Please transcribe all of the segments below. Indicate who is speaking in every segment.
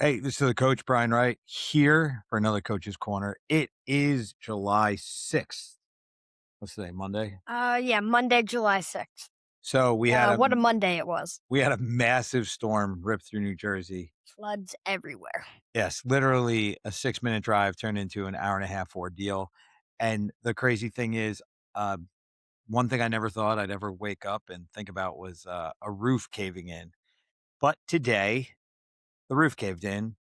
Speaker 1: Hey, this is the coach, Brian Wright, here for another Coach's Corner. It is July 6th. What's today? Monday?
Speaker 2: Yeah, Monday, July 6th.
Speaker 1: So
Speaker 2: What a Monday it was.
Speaker 1: we had a massive storm rip through New Jersey.
Speaker 2: Floods everywhere.
Speaker 1: Yes, literally a 6-minute drive turned into an hour and a half ordeal. And the crazy thing is, uh, one thing I never thought I'd ever wake up and think about was a roof caving in. But today, the roof caved in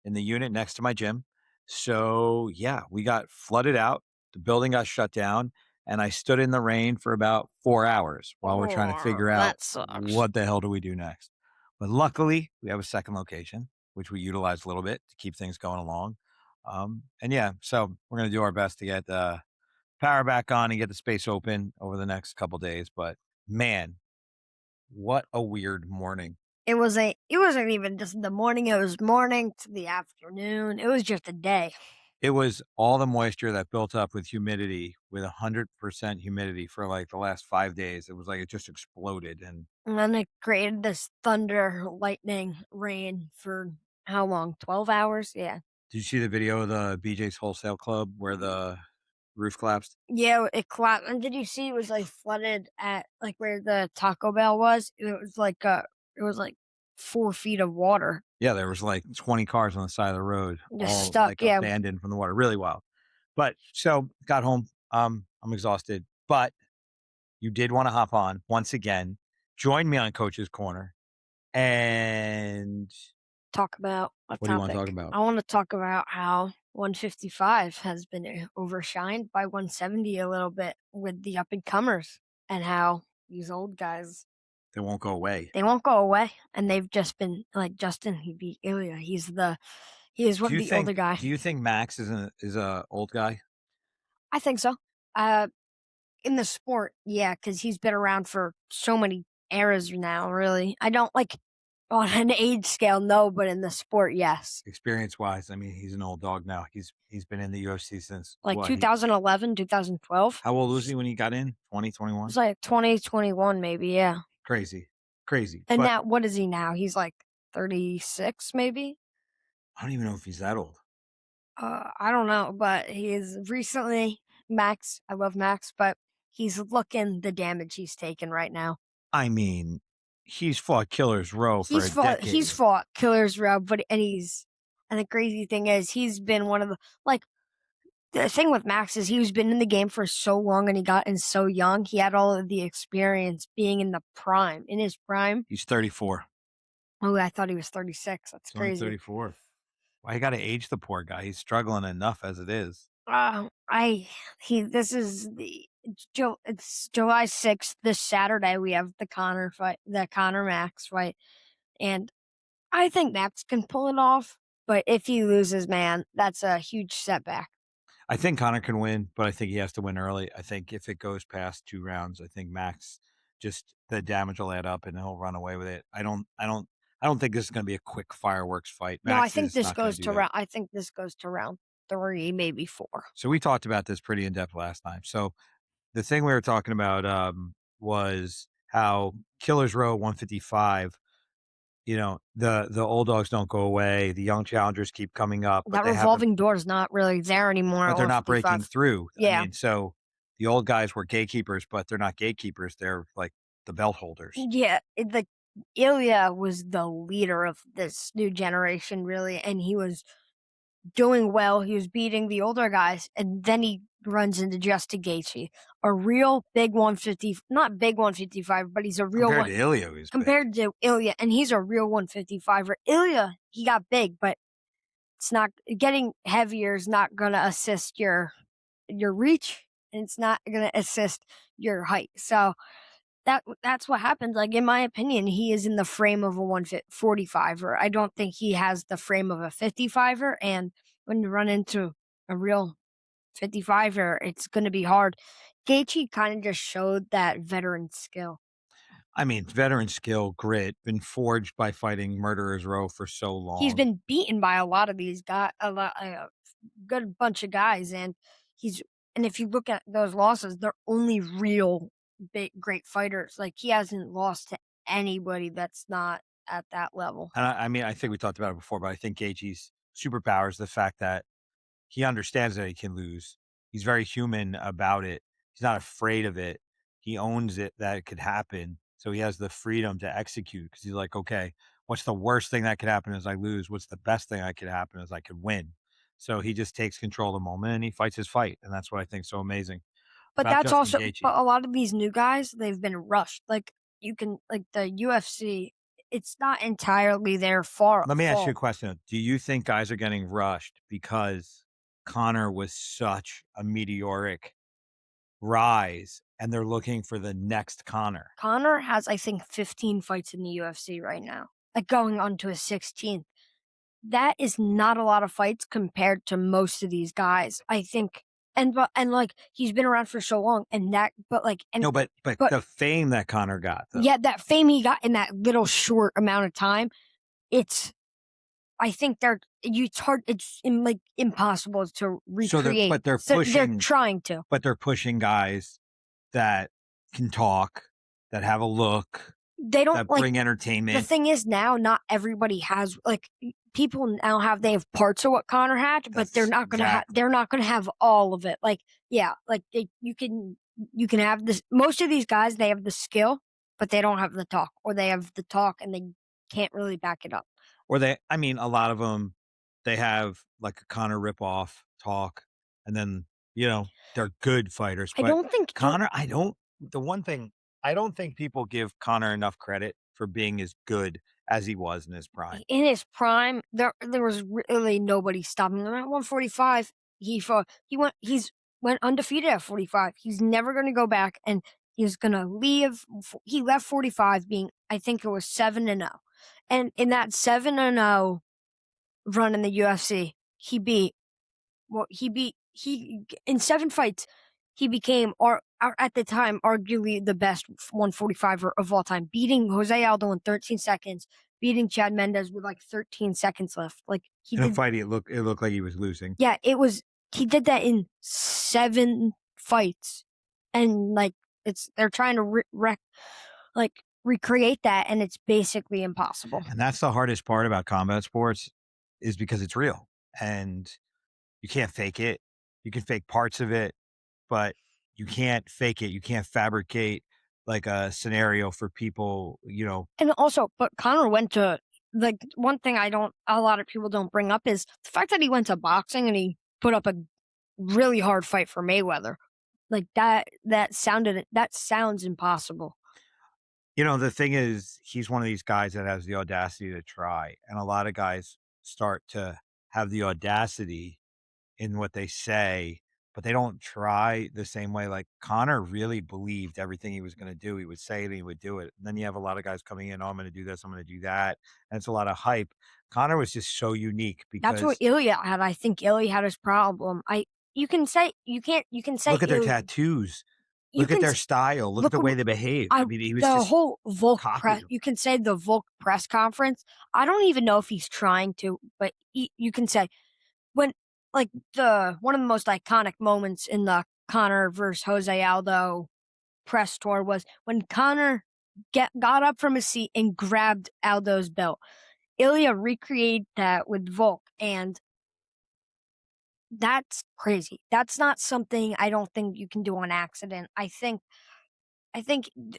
Speaker 1: the unit next to my gym. So, yeah, we got flooded out. The building got shut down, and I stood in the rain for about 4 hours while we're trying to
Speaker 2: Oh,
Speaker 1: figure out
Speaker 2: that sucks.
Speaker 1: what the hell do we do next. But luckily, we have a second location, which we utilized a little bit to keep things going along. And yeah, so we're gonna do our best to get the power back on and get the space open over the next couple days. But man, what a weird morning.
Speaker 2: It wasn't even just the morning, it was morning to the afternoon. It was just a day.
Speaker 1: It was all the moisture that built up with humidity, with 100% humidity for, like, the last 5 days. It was like it just exploded, and
Speaker 2: And then it created this thunder, lightning, rain for how long? 12 hours? Yeah.
Speaker 1: did you see the video of the BJ's Wholesale Club where the roof collapsed?
Speaker 2: Yeah, it collapsed. And did you see it was like flooded at like where the Taco Bell was? It was like 4 feet of water
Speaker 1: Yeah, there was, like, 20 cars on the side of the road,
Speaker 2: just
Speaker 1: all,
Speaker 2: stuck.
Speaker 1: like,
Speaker 2: Yeah.
Speaker 1: abandoned from the water, really wild. But so, got home, I'm exhausted, but you did wanna hop on once again, join me on Coach's Corner, and
Speaker 2: Talk about a
Speaker 1: what do you wanna talk
Speaker 2: topic.
Speaker 1: about?
Speaker 2: I want to talk about how 155 has been overshined by 170 a little bit with the up and comers, and how these old guys,
Speaker 1: They won't go away.
Speaker 2: they won't go away, and they've just been like Justin. He beat Ilia. He is one
Speaker 1: Do
Speaker 2: of
Speaker 1: you
Speaker 2: the older
Speaker 1: think
Speaker 2: guy.
Speaker 1: do you think Max is a old guy?
Speaker 2: I think so. Uh, in the sport, yeah, because he's been around for so many eras now. Really, I don't like on an age scale, no, but in the sport, yes.
Speaker 1: Experience-wise, I mean, he's an old dog now. He's been in the UFC since
Speaker 2: Like
Speaker 1: what? He
Speaker 2: 2011, 2012.
Speaker 1: how old was he when he got in? 20,
Speaker 2: It
Speaker 1: 21?
Speaker 2: was like 2021 maybe, yeah.
Speaker 1: Crazy, crazy.
Speaker 2: And
Speaker 1: But
Speaker 2: now what is he now? He's like 36 maybe?
Speaker 1: I don't even know if he's that old.
Speaker 2: I don't know, but he is recently Max, I love Max, but he's looking the damage he's taken right now.
Speaker 1: I mean, he's fought Killers Row for a
Speaker 2: He's
Speaker 1: decade.
Speaker 2: fought Killers Row, but and the crazy thing is he's been one of the like the thing with Max is he's been in the game for so long and he got in so young. He had all of the experience being in the prime, in his prime.
Speaker 1: He's 34.
Speaker 2: Oh, I thought he was 36. That's
Speaker 1: He's only
Speaker 2: crazy.
Speaker 1: 34. Why you gotta age the poor guy? He's struggling enough as it is.
Speaker 2: I he this is the it's July 6th. This Saturday we have the Connor Max fight, and I think Max can pull it off. But if he loses, man, that's a huge setback.
Speaker 1: I think Connor can win, but I think he has to win early. I think if it goes past 2 rounds, I think Max just the damage will add up and he'll run away with it. I don't think this is gonna be a quick fireworks fight.
Speaker 2: No, I
Speaker 1: Max
Speaker 2: think
Speaker 1: is
Speaker 2: this
Speaker 1: not gonna
Speaker 2: goes
Speaker 1: do
Speaker 2: to
Speaker 1: that.
Speaker 2: round. I think this goes to round three, maybe four.
Speaker 1: So we talked about this pretty in depth last time. So the thing we were talking about, was how Killers Row 155, the old dogs don't go away, the young challengers keep coming up,
Speaker 2: That revolving door is not really there anymore
Speaker 1: but
Speaker 2: at
Speaker 1: they're not breaking
Speaker 2: 155.
Speaker 1: through. I
Speaker 2: Yeah,
Speaker 1: mean, so the old guys were gatekeepers, but they're not gatekeepers, they're like the belt holders.
Speaker 2: yeah. The Ilya was the leader of this new generation, really, and he was doing well. He was beating the older guys, and then he runs into Justin Gaethje, a real big 150, not big 155, but he's a real
Speaker 1: Compared
Speaker 2: one
Speaker 1: to Ilya, he's big.
Speaker 2: compared to Ilya, and he's a real 155er. Ilya, he got big, but it's not getting heavier is not going to assist your reach, and it's not going to assist your height. So that's what happens. Like in my opinion, he is in the frame of a 145er. I don't think he has the frame of a 55er. And when you run into a real 55er, it's going to be hard. Gaethje kind of just showed that veteran skill.
Speaker 1: I mean, veteran skill, grit, been forged by fighting Murderers Row for so
Speaker 2: He's
Speaker 1: long.
Speaker 2: been beaten by a lot of these guys, a good bunch of guys, and he's and if you look at those losses, they're only real big great fighters. Like he hasn't lost to anybody that's not. at that level.
Speaker 1: And I mean, I think we talked about it before, but I think Gaethje's superpower is the fact that he understands that he can lose. He's very human about it. He's not afraid of it. He owns it that it could happen. So he has the freedom to execute because he's like, okay, what's the worst thing that could happen is I lose? What's the best thing that could happen is I could win? So he just takes control of the moment and he fights his fight. And that's what I think is so amazing
Speaker 2: But
Speaker 1: about
Speaker 2: that's
Speaker 1: Justin
Speaker 2: also
Speaker 1: Gaethje.
Speaker 2: but a lot of these new guys, they've been rushed. Like, you can like, the UFC, it's not entirely their
Speaker 1: Let me ask you a
Speaker 2: fault.
Speaker 1: question. Do you think guys are getting rushed because Connor was such a meteoric rise and they're looking for the next Connor?
Speaker 2: Conor has, I think, 15 fights in the UFC right now, like, going on to his 16th. That is not a lot of fights compared to most of these guys, I think. And like, he's been around for so long, and that but, like and
Speaker 1: No, but
Speaker 2: but
Speaker 1: the fame that Connor got though.
Speaker 2: yeah, that fame he got in that little short amount of time, it's I think it's hard, like, impossible to
Speaker 1: So they're
Speaker 2: recreate.
Speaker 1: but they're
Speaker 2: So they're
Speaker 1: pushing
Speaker 2: trying to.
Speaker 1: but they're pushing guys that can talk, that have a look,
Speaker 2: They don't
Speaker 1: that
Speaker 2: like
Speaker 1: bring
Speaker 2: the
Speaker 1: entertainment.
Speaker 2: thing is now not everybody has like people now they have parts of what Connor had, but
Speaker 1: That's exactly.
Speaker 2: they're not gonna have all of it. Like, yeah, like you can have this most of these guys, they have the skill, but they don't have the talk, or they have the talk and they can't really back it up.
Speaker 1: Or they I mean, a lot of them, they have, like, a Conor ripoff talk, and then, they're good fighters,
Speaker 2: I
Speaker 1: but
Speaker 2: don't think
Speaker 1: Conor, I don't the one thing, I don't think people give Conor enough credit for being as good as he was in his prime.
Speaker 2: in his prime, there was really nobody stopping him at 145. He's went undefeated at 45. He's never going to go back, and he's going to leave. He left 45 being, I think it was 7-0, and in that 7-0 run in the UFC, he in 7 fights, he became at the time arguably the best 145er of all time, beating Jose Aldo in 13 seconds, beating Chad Mendez with like 13 seconds left. Like, he
Speaker 1: In a
Speaker 2: did,
Speaker 1: fight, it looked like he was losing.
Speaker 2: yeah, he did that in 7 fights, and like they're trying to like recreate that, and it's basically impossible.
Speaker 1: And that's the hardest part about combat sports is because it's real, and you can't fake it. You can fake parts of it, but you can't fake it. You can't fabricate, like, a scenario for people.
Speaker 2: And also, but Conor went to like one thing a lot of people don't bring up is the fact that he went to boxing and he put up a really hard fight for Mayweather. Like, that sounds impossible.
Speaker 1: The thing is, he's one of these guys that has the audacity to try, and a lot of guys start to have the audacity in what they say, but they don't try the same way. Like, Connor really believed everything he was gonna do. He would say it, and he would do it. And then you have a lot of guys coming in, "Oh, I'm gonna do this, I'm gonna do that," and it's a lot of hype. Connor was just so unique
Speaker 2: That's what
Speaker 1: because
Speaker 2: Ilya had. I think Ilya had his problem. I you can say
Speaker 1: look at their
Speaker 2: Ilya.
Speaker 1: tattoos,
Speaker 2: You
Speaker 1: look at
Speaker 2: can
Speaker 1: their
Speaker 2: s-
Speaker 1: style, look at
Speaker 2: look
Speaker 1: the
Speaker 2: at
Speaker 1: way they behave. I mean, he was
Speaker 2: the
Speaker 1: just
Speaker 2: whole Volk
Speaker 1: copied
Speaker 2: press.
Speaker 1: him.
Speaker 2: You can say the Volk press conference. I don't even know if he's trying to, but you can say when like the one of the most iconic moments in the Conor versus Jose Aldo press tour was when Conor got up from his seat and grabbed Aldo's belt. Ilya recreated that with Volk, and that's crazy. That's not something I don't think you can do on accident. I think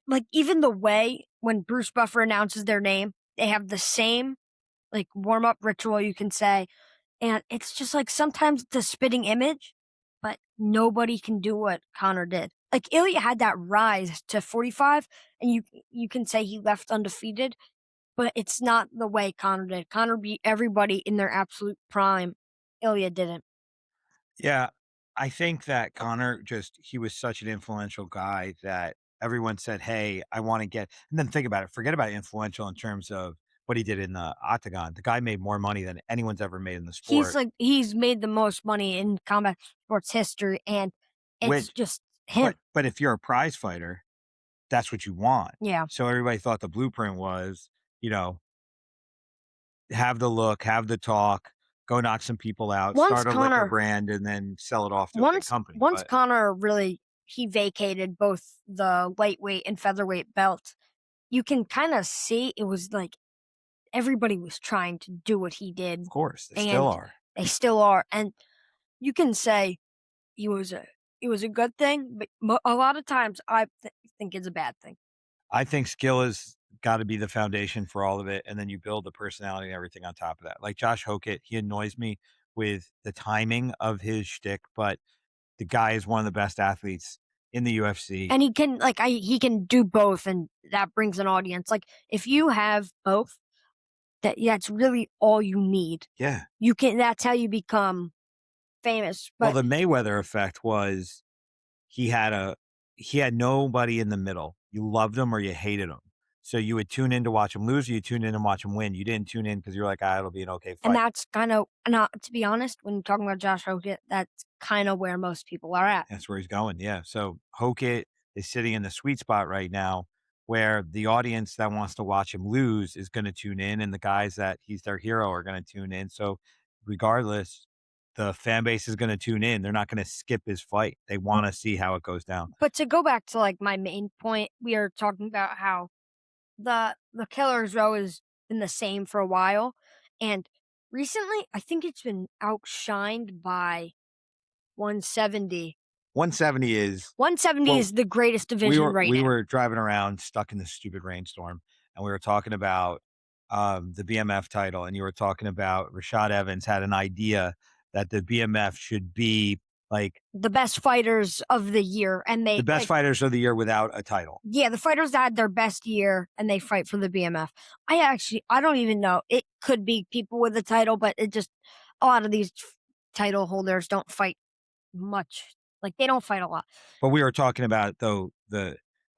Speaker 2: like even the way when Bruce Buffer announces their name, they have the same like warm up ritual, you can say. And it's just like sometimes it's a spitting image, but nobody can do what Connor did. Like, Ilya had that rise to 45, and you can say he left undefeated, but it's not the way Connor did. Connor beat everybody in their absolute prime. Ilya didn't.
Speaker 1: Yeah, I think that Connor just he was such an influential guy that everyone said, "Hey, I wanna get," and then think about it, forget about influential in terms of what he did in the Octagon. The guy made more money than anyone's ever made in the sport,
Speaker 2: He's made the most money in combat sports history, and it's
Speaker 1: which
Speaker 2: just
Speaker 1: but
Speaker 2: him.
Speaker 1: but if you're a prize fighter, that's what you want.
Speaker 2: Yeah.
Speaker 1: So everybody thought the blueprint was, you know, have the look, have the talk, go knock some people out,
Speaker 2: Once
Speaker 1: start a liquor
Speaker 2: Connor
Speaker 1: brand, and then sell it off to a big
Speaker 2: Once
Speaker 1: company,
Speaker 2: once
Speaker 1: but
Speaker 2: Connor really he vacated both the lightweight and featherweight belts, you can kinda see it was like everybody was trying to do what he did,
Speaker 1: Of course, they still
Speaker 2: and
Speaker 1: are.
Speaker 2: they still are. And you can say he was a it was a good thing, but a lot of times think it's a bad thing.
Speaker 1: I think skill has gotta be the foundation for all of it, and then you build the personality and everything on top of that. Like Josh Hokett, he annoys me with the timing of his shtick, but the guy is one of the best athletes in the UFC.
Speaker 2: And he can he can do both, and that brings an audience. Like if you have both, that's really all you need.
Speaker 1: Yeah.
Speaker 2: You can That's how you become famous.
Speaker 1: Well,
Speaker 2: But
Speaker 1: the Mayweather effect was he had a he had nobody in the middle. You loved him or you hated him. So you would tune in to watch him lose, or you tune in and watch him win. You didn't tune in because you're like, "Ah, it'll be an okay
Speaker 2: and
Speaker 1: fight."
Speaker 2: that's kind of not to be honest, when you're talking about Josh Hogan, that's kind of where most people are at.
Speaker 1: That's where he's going, yeah. So Hokett is sitting in the sweet spot right now where the audience that wants to watch him lose is gonna tune in, and the guys that he's their hero are gonna tune in. So regardless, the fan base is gonna tune in. They're not gonna skip his fight. They wanna see how it goes down.
Speaker 2: But to go back to like my main point, we are talking about how the killer's row has been the same for a while, and recently I think it's been outshined by 170.
Speaker 1: 170 is
Speaker 2: 170
Speaker 1: well,
Speaker 2: is the greatest
Speaker 1: we
Speaker 2: division
Speaker 1: were
Speaker 2: right
Speaker 1: we
Speaker 2: now.
Speaker 1: were driving around stuck in this stupid rainstorm, and we were talking about, the BMF title, and you were talking about Rashad Evans had an idea that the BMF should be, like,
Speaker 2: The best fighters of the year, and
Speaker 1: the
Speaker 2: they
Speaker 1: best
Speaker 2: like
Speaker 1: fighters of the year without a title.
Speaker 2: yeah, the fighters that had their best year and they fight for the BMF. I don't even know. It could be people with a title, but it just a lot of these title holders don't fight much. Like they don't fight a lot.
Speaker 1: But we were talking about, though,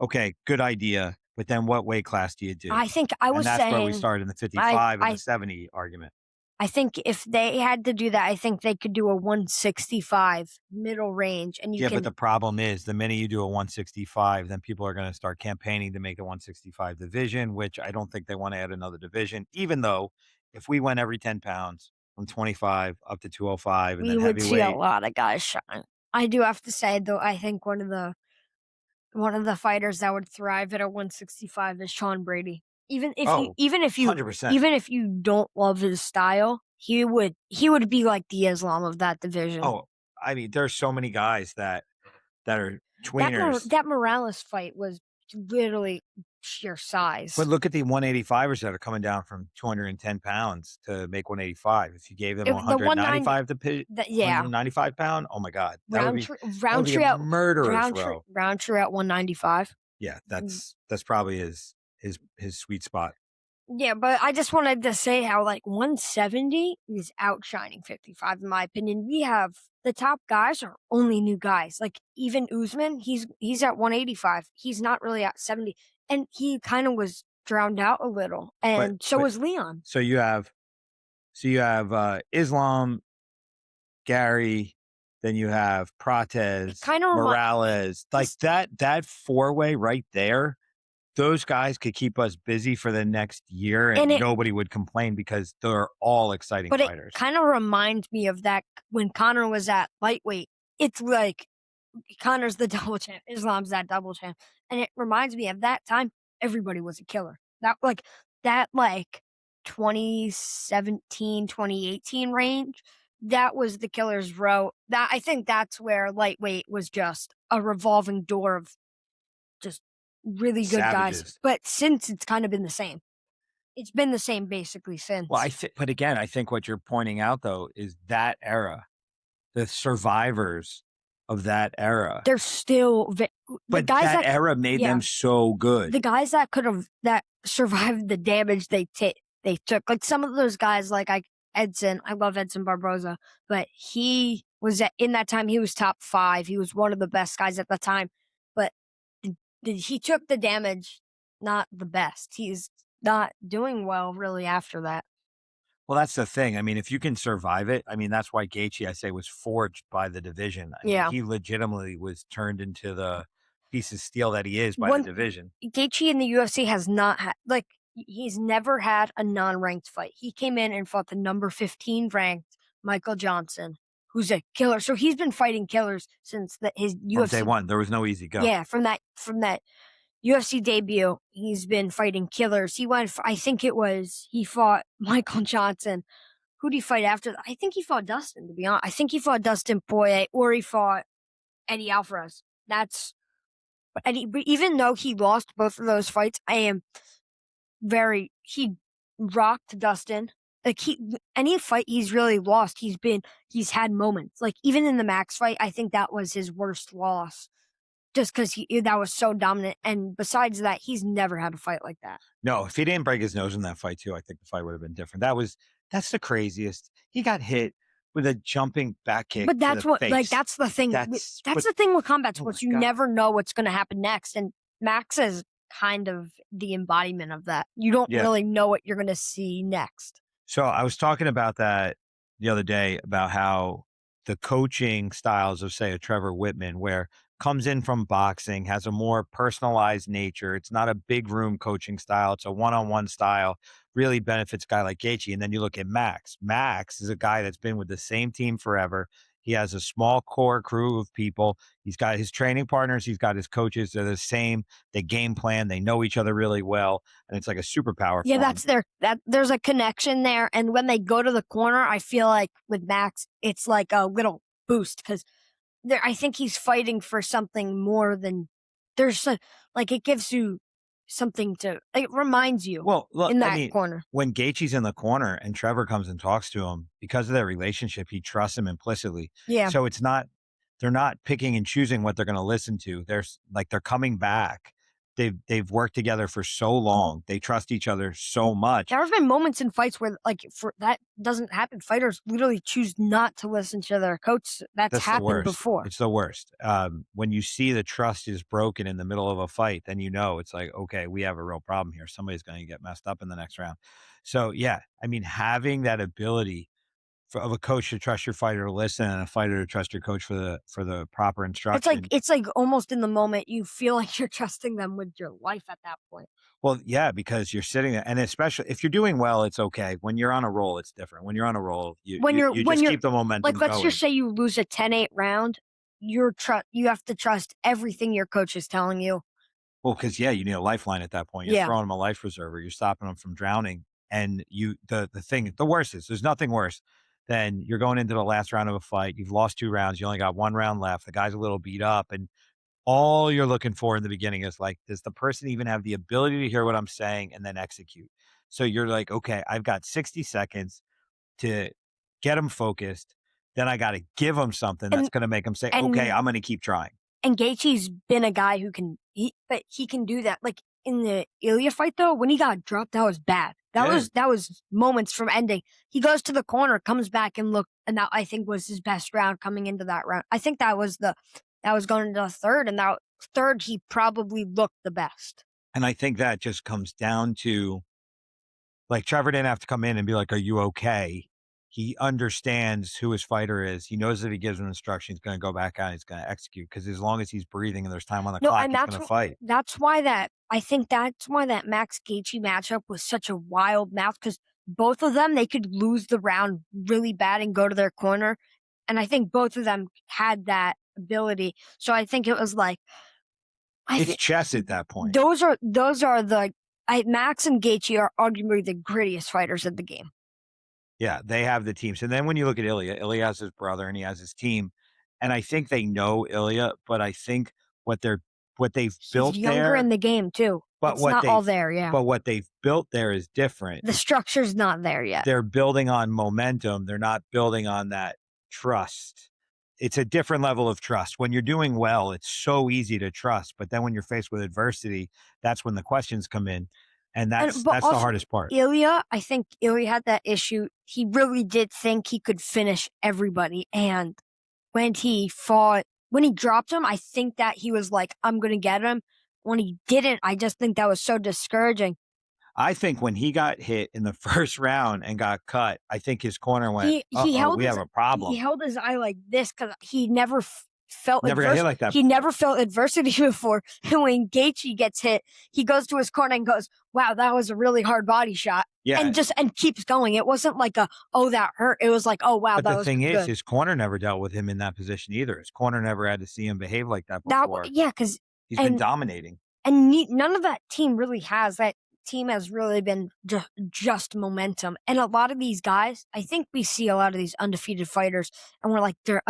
Speaker 1: okay, good idea, but then what weight class do you do?
Speaker 2: I think I
Speaker 1: And
Speaker 2: was
Speaker 1: that's where we
Speaker 2: saying
Speaker 1: started in the
Speaker 2: I
Speaker 1: 55 and the
Speaker 2: I
Speaker 1: 70 argument.
Speaker 2: I think if they had to do that, I think they could do a 165 middle range, and you
Speaker 1: Yeah, but
Speaker 2: can
Speaker 1: the problem is the minute you do a 165, then people are gonna start campaigning to make the 165 division, which I don't think they wanna add another division, even though if we went every 10 pounds from 25 up to 205 and
Speaker 2: we
Speaker 1: then
Speaker 2: would see a
Speaker 1: heavyweight.
Speaker 2: lot of guys shine. I do have to say though, I think one of the fighters that would thrive at a 165 is Sean Brady.
Speaker 1: Oh, 100%.
Speaker 2: even if you don't love his style, he would be like the Islam of that division.
Speaker 1: Oh, I mean, there's so many guys that are tweeners.
Speaker 2: That Morales fight was literally sheer
Speaker 1: But
Speaker 2: size.
Speaker 1: look at the 185ers that are coming down from 210 pounds to make 185. If you gave them
Speaker 2: If the 190
Speaker 1: 195 to
Speaker 2: yeah,
Speaker 1: 195-pound, oh my god,
Speaker 2: Roundtree
Speaker 1: that would be a
Speaker 2: Roundtree at
Speaker 1: murderous row.
Speaker 2: Roundtree at 195.
Speaker 1: Yeah, that's probably his sweet spot.
Speaker 2: Yeah, but I just wanted to say how like 170 is outshining 55 in my opinion. We have the top guys are only new guys. Like even Usman, he's at 185. He's not really at 70, and he kind of was drowned out a little.
Speaker 1: But
Speaker 2: And so was Leon.
Speaker 1: so you have Islam, Garry, then you have
Speaker 2: It
Speaker 1: Prates,
Speaker 2: kind of
Speaker 1: Morales. Like that four-way right there, those guys could keep us busy for the next year
Speaker 2: and
Speaker 1: and nobody would complain because they're all exciting
Speaker 2: it
Speaker 1: fighters.
Speaker 2: kind of reminds me of that when Conor was at lightweight. It's like Conor's the double champ, Islam's that double champ, and it reminds me of that time. Everybody was a killer. That 2017, 2018 range. That was the killer's row. That I think that's where lightweight was just a revolving door of just really good guys.
Speaker 1: Savages.
Speaker 2: But since it's kind of been the same, it's been the same basically since.
Speaker 1: Well, but again, I think what you're pointing out though is that era, the survivors of that era.
Speaker 2: They're still the
Speaker 1: But
Speaker 2: guys
Speaker 1: that
Speaker 2: that
Speaker 1: era made
Speaker 2: yeah,
Speaker 1: them so good.
Speaker 2: the guys that that survived the damage they took. Like some of those guys, like Edson. I love Edson Barboza, but he was in that time. He was top 5. He was one of the best guys at the time, but he took the damage. Not the best. He's not doing well really after that.
Speaker 1: Well, that's the thing. I mean, if you can survive it, I mean, that's why Gaethje, I say, was forged by the division. I mean,
Speaker 2: Yeah.
Speaker 1: he legitimately was turned into the piece of steel that he is by the
Speaker 2: One
Speaker 1: division.
Speaker 2: Gaethje in the UFC has not had he's never had a non-ranked fight. He came in and fought the number 15 ranked Michael Johnson, who's a killer. So he's been fighting killers since his
Speaker 1: From
Speaker 2: UFC
Speaker 1: day one, there was no easy go.
Speaker 2: yeah, from that UFC debut, he's been fighting killers. I think he fought Michael Johnson. Who did he fight after that? I think he fought Dustin, to be honest. I think he fought Dustin Poirier, or he fought Eddie Alvarez. But even though he lost both of those fights, he rocked Dustin. Like any fight he's really lost, he's had moments. Like even in the Max fight, I think that was his worst loss. Just because that was so dominant. And besides that, he's never had a fight like that.
Speaker 1: No, if he didn't break his nose in that fight too, I think the fight would have been different. That's the craziest. He got hit with a jumping back kick
Speaker 2: But
Speaker 1: to the face.
Speaker 2: that's the thing. That's the thing with combat sports. You never know what's going to happen next. And Max is kind of the embodiment of that. You don't really know what you're going to see next.
Speaker 1: So I was talking about that the other day about how the coaching styles of, say, a Trevor Whitman, where comes in from boxing, has a more personalized nature. It's not a big room coaching style. It's a one-on-one style, really benefits a guy like Gaethje. And then you look at Max. Max is a guy that's been with the same team forever. He has a small core crew of people. He's got his training partners. He's got his coaches. They're the same. They game plan. They know each other really well. And it's like a superpower.
Speaker 2: Yeah, there's a connection there. And when they go to the corner, I feel like with Max, it's like a little boost because I think he's fighting for something more than it gives you something it reminds you in that corner.
Speaker 1: When Gaethje's in the corner and Trevor comes and talks to him, because of their relationship, he trusts him implicitly.
Speaker 2: Yeah.
Speaker 1: So they're not picking and choosing what they're going to listen to. They're coming back. They've worked together for so long. They trust each other so much.
Speaker 2: There have been moments in fights where that doesn't happen. Fighters literally choose not to listen to their coach. That's happened before.
Speaker 1: It's the worst. When you see the trust is broken in the middle of a fight, then you know it's like, okay, we have a real problem here. Somebody's going to get messed up in the next round. So yeah, I mean, having that ability of a coach to trust your fighter to listen and a fighter to trust your coach for the proper instruction.
Speaker 2: It's like almost in the moment you feel like you're trusting them with your life at that point.
Speaker 1: Well, yeah, because you're sitting there, and especially if you're doing well, it's okay. When you're on a roll, it's different. When you're on a roll, you just keep the momentum
Speaker 2: like let's
Speaker 1: going.
Speaker 2: just say you lose a 10-8 round, you have to trust everything your coach is telling you.
Speaker 1: Well, because you need a lifeline at that point. You're throwing them a life preserver. You're stopping them from drowning. And the worst is there's nothing worse than you're going into the last round of a fight. You've lost 2 rounds. You only got 1 round left. The guy's a little beat up, and all you're looking for in the beginning is like, does the person even have the ability to hear what I'm saying and then execute? So you're like, okay, I've got 60 seconds to get them focused. Then I got to give them something that's going to make them say, okay, I'm going to keep trying.
Speaker 2: And Gaethje's been a guy who can do that. Like in the Ilia fight, though, when he got dropped, that was bad. That was moments from ending. He goes to the corner, comes back and that I think was his best round coming into that round. I think that was going into the third, and that third he probably looked the best.
Speaker 1: And I think that just comes down to, like, Trevor didn't have to come in and be like, "Are you okay?" He understands who his fighter is. He knows that he gives him instruction, he's going to go back out and he's going to execute, because as long as he's breathing and there's time on the clock, he's going to fight.
Speaker 2: That's why that Max Gaethje matchup was such a wild match, because both of them, they could lose the round really bad and go to their corner. And I think both of them had that ability. So I think it was like
Speaker 1: it's chess at that point.
Speaker 2: Those are Max and Gaethje are arguably the grittiest fighters in the game.
Speaker 1: Yeah, they have the teams. And then when you look at Ilia has his brother and he has his team. And I think they know Ilia, but I think what they've built there. He's
Speaker 2: younger in the game too. But it's not all there, yeah.
Speaker 1: But what they've built there is different.
Speaker 2: The structure's not there yet.
Speaker 1: They're building on momentum. They're not building on that trust. It's a different level of trust. When you're doing well, it's so easy to trust. But then when you're faced with adversity, that's when the questions come in. And that's the hardest part.
Speaker 2: I think Ilia had that issue. He really did think he could finish everybody. And when he dropped him, I think that he was like, I'm going to get him. When he didn't, I just think that was so discouraging.
Speaker 1: I think when he got hit in the first round and got cut, I think his corner went, we have a problem.
Speaker 2: He held his eye like this because he never felt
Speaker 1: got hit like that.
Speaker 2: He never felt adversity before. And when Gaethje gets hit, he goes to his corner and goes, wow, that was a really hard body shot.
Speaker 1: Yeah.
Speaker 2: And keeps going. It wasn't like that hurt. It was like, oh, wow,
Speaker 1: but
Speaker 2: that was good.
Speaker 1: The thing is, his corner never dealt with him in that position either. His corner never had to see him behave like that before.
Speaker 2: Yeah, because
Speaker 1: he's been dominating.
Speaker 2: And none of that team really has. That team has really been just momentum. And a lot of these guys, I think we see a lot of these undefeated fighters, and we're like they're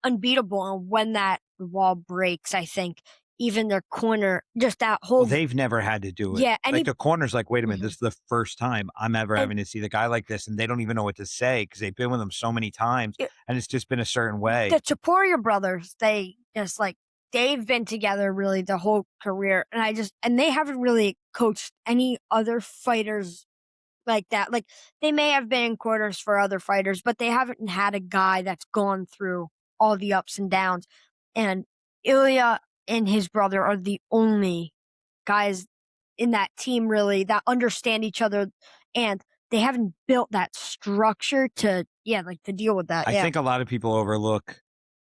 Speaker 2: unbeatable. And when that wall breaks, I think even their corner, just that
Speaker 1: Well,
Speaker 2: whole
Speaker 1: they've never had to do it.
Speaker 2: yeah,
Speaker 1: Like, the corner's like, "Wait a minute, this
Speaker 2: mhm.
Speaker 1: is the first time I'm ever
Speaker 2: and
Speaker 1: having to see the guy like this," and they don't even know what to say because 'cause they've been with him so many times,
Speaker 2: it,
Speaker 1: and it's just been a certain
Speaker 2: the
Speaker 1: way.
Speaker 2: Topuria brothers, they just like they've been together really the whole career, and they haven't really coached any other fighters like that. Like, they may have been in quarters for other fighters, but they haven't had a guy that's gone through all the ups and downs. And Ilya and his brother are the only guys in that team really that understand each other, and they haven't built that structure to like to deal with that.
Speaker 1: I
Speaker 2: Yeah.
Speaker 1: think a lot of people overlook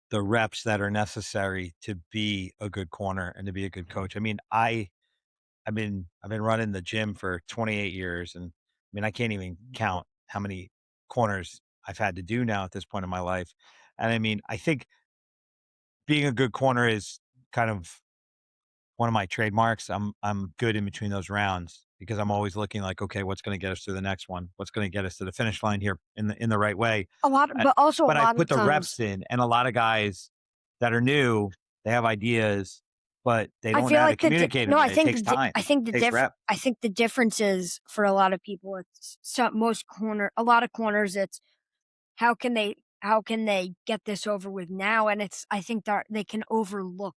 Speaker 1: the reps that are necessary to be a good corner and to be a good coach. I mean, I've been running the gym for 28 years, and I mean, I can't even count how many corners I've had to do now at this point in my life. And I mean, I think being a good corner is kind of one of my trademarks. I'm good in between those rounds because I'm always looking like, okay, what's going to get us to the next one? What's going to get us to the finish line here in the right way? Uh,
Speaker 2: But also a
Speaker 1: but I
Speaker 2: lot
Speaker 1: put
Speaker 2: of
Speaker 1: the
Speaker 2: times
Speaker 1: reps in, and a lot of guys that are new, they have ideas, but they
Speaker 2: I
Speaker 1: don't know
Speaker 2: feel
Speaker 1: how to
Speaker 2: like
Speaker 1: communicate them, and it takes time. It takes rep.
Speaker 2: I think the difference is for a lot of people, it's a lot of corners, it's how can they get this over with now? And I think that they can overlook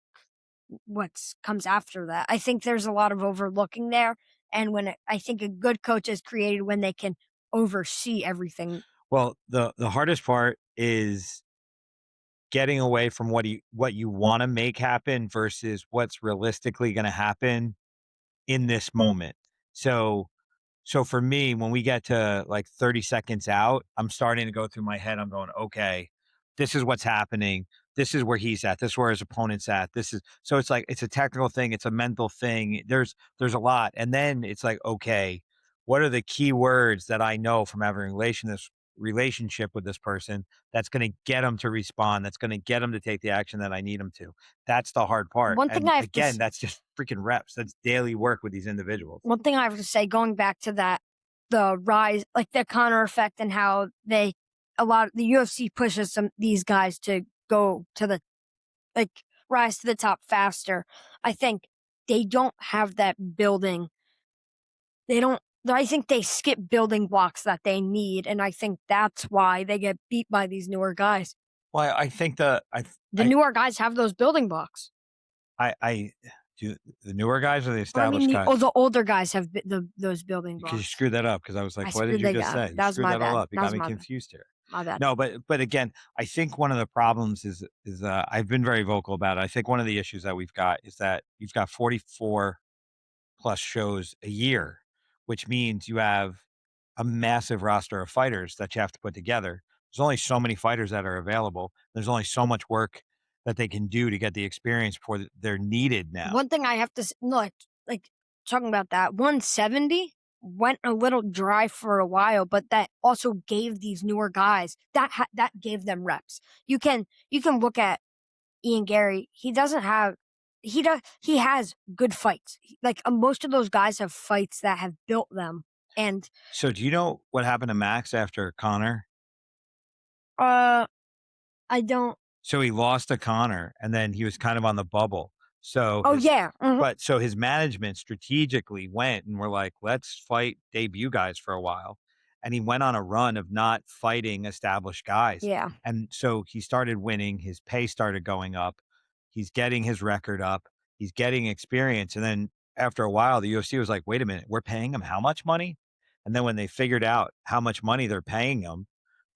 Speaker 2: what's comes after that. I think there's a lot of overlooking there, and I think a good coach is created when they can oversee everything.
Speaker 1: Well, the hardest part is getting away from what you want to make happen versus what's realistically going to happen in this moment. So So for me, when we get to like 30 seconds out, I'm starting to go through my head. I'm going, okay, this is what's happening. This is where he's at. This is where his opponent's at. This is so it's like it's a technical thing, it's a mental thing. There's a lot. And then it's like, okay, what are the key words that I know from having this relationship with this person that's going to get him to respond, that's going to get him to take the action that I need him to. That's the hard part.
Speaker 2: One thing
Speaker 1: And
Speaker 2: I have to
Speaker 1: again, that's just freaking reps. That's daily work with these individuals.
Speaker 2: One thing I have to say, going back to that, the rise, like the Conor effect, and how the UFC pushes these guys to go to like rise to the top faster. I think they don't have that building. They don't. I think they skip building blocks that they need, and I think that's why they get beat by these newer guys.
Speaker 1: Well, I think
Speaker 2: The newer guys have those building blocks.
Speaker 1: I do the newer guys or the
Speaker 2: Or I mean,
Speaker 1: established guys?
Speaker 2: the older guys have those building
Speaker 1: Because you
Speaker 2: blocks.
Speaker 1: screwed that up. Because I was
Speaker 2: I
Speaker 1: like, "What did
Speaker 2: screwed
Speaker 1: you
Speaker 2: that
Speaker 1: just
Speaker 2: guy.
Speaker 1: say?" You
Speaker 2: That was
Speaker 1: screwed
Speaker 2: my
Speaker 1: that all
Speaker 2: bad.
Speaker 1: up. You
Speaker 2: That
Speaker 1: got
Speaker 2: was
Speaker 1: me
Speaker 2: my bad.
Speaker 1: confused here.
Speaker 2: My bad.
Speaker 1: No, but again, I think one of the problems is I've been very vocal about it. I think one of the issues that we've got is that you've got 44 plus shows a year, which means you have a massive roster of fighters that you have to put together. There's only so many fighters that are available. There's only so much work that they can do to get the experience before they're needed now.
Speaker 2: One thing I have to no, like talking about that 170 went a little dry for a while, but that also gave these newer guys that gave them reps. You can look at Ian Garry. He has good fights. Like most of those guys have fights that have built them. And
Speaker 1: So do you know what happened to Max after Connor?
Speaker 2: uh, I don't.
Speaker 1: So he lost to Connor, and then he was kind of on the bubble. So
Speaker 2: Oh yeah.
Speaker 1: so his management strategically went and were like, "Let's fight debut guys for a while." And he went on a run of not fighting established guys.
Speaker 2: Yeah.
Speaker 1: And so he started winning, his pay started going up. He's getting his record up. He's getting experience. And then after a while, the UFC was like, "Wait a minute, we're paying him how much money?" And then when they figured out how much money they're paying him,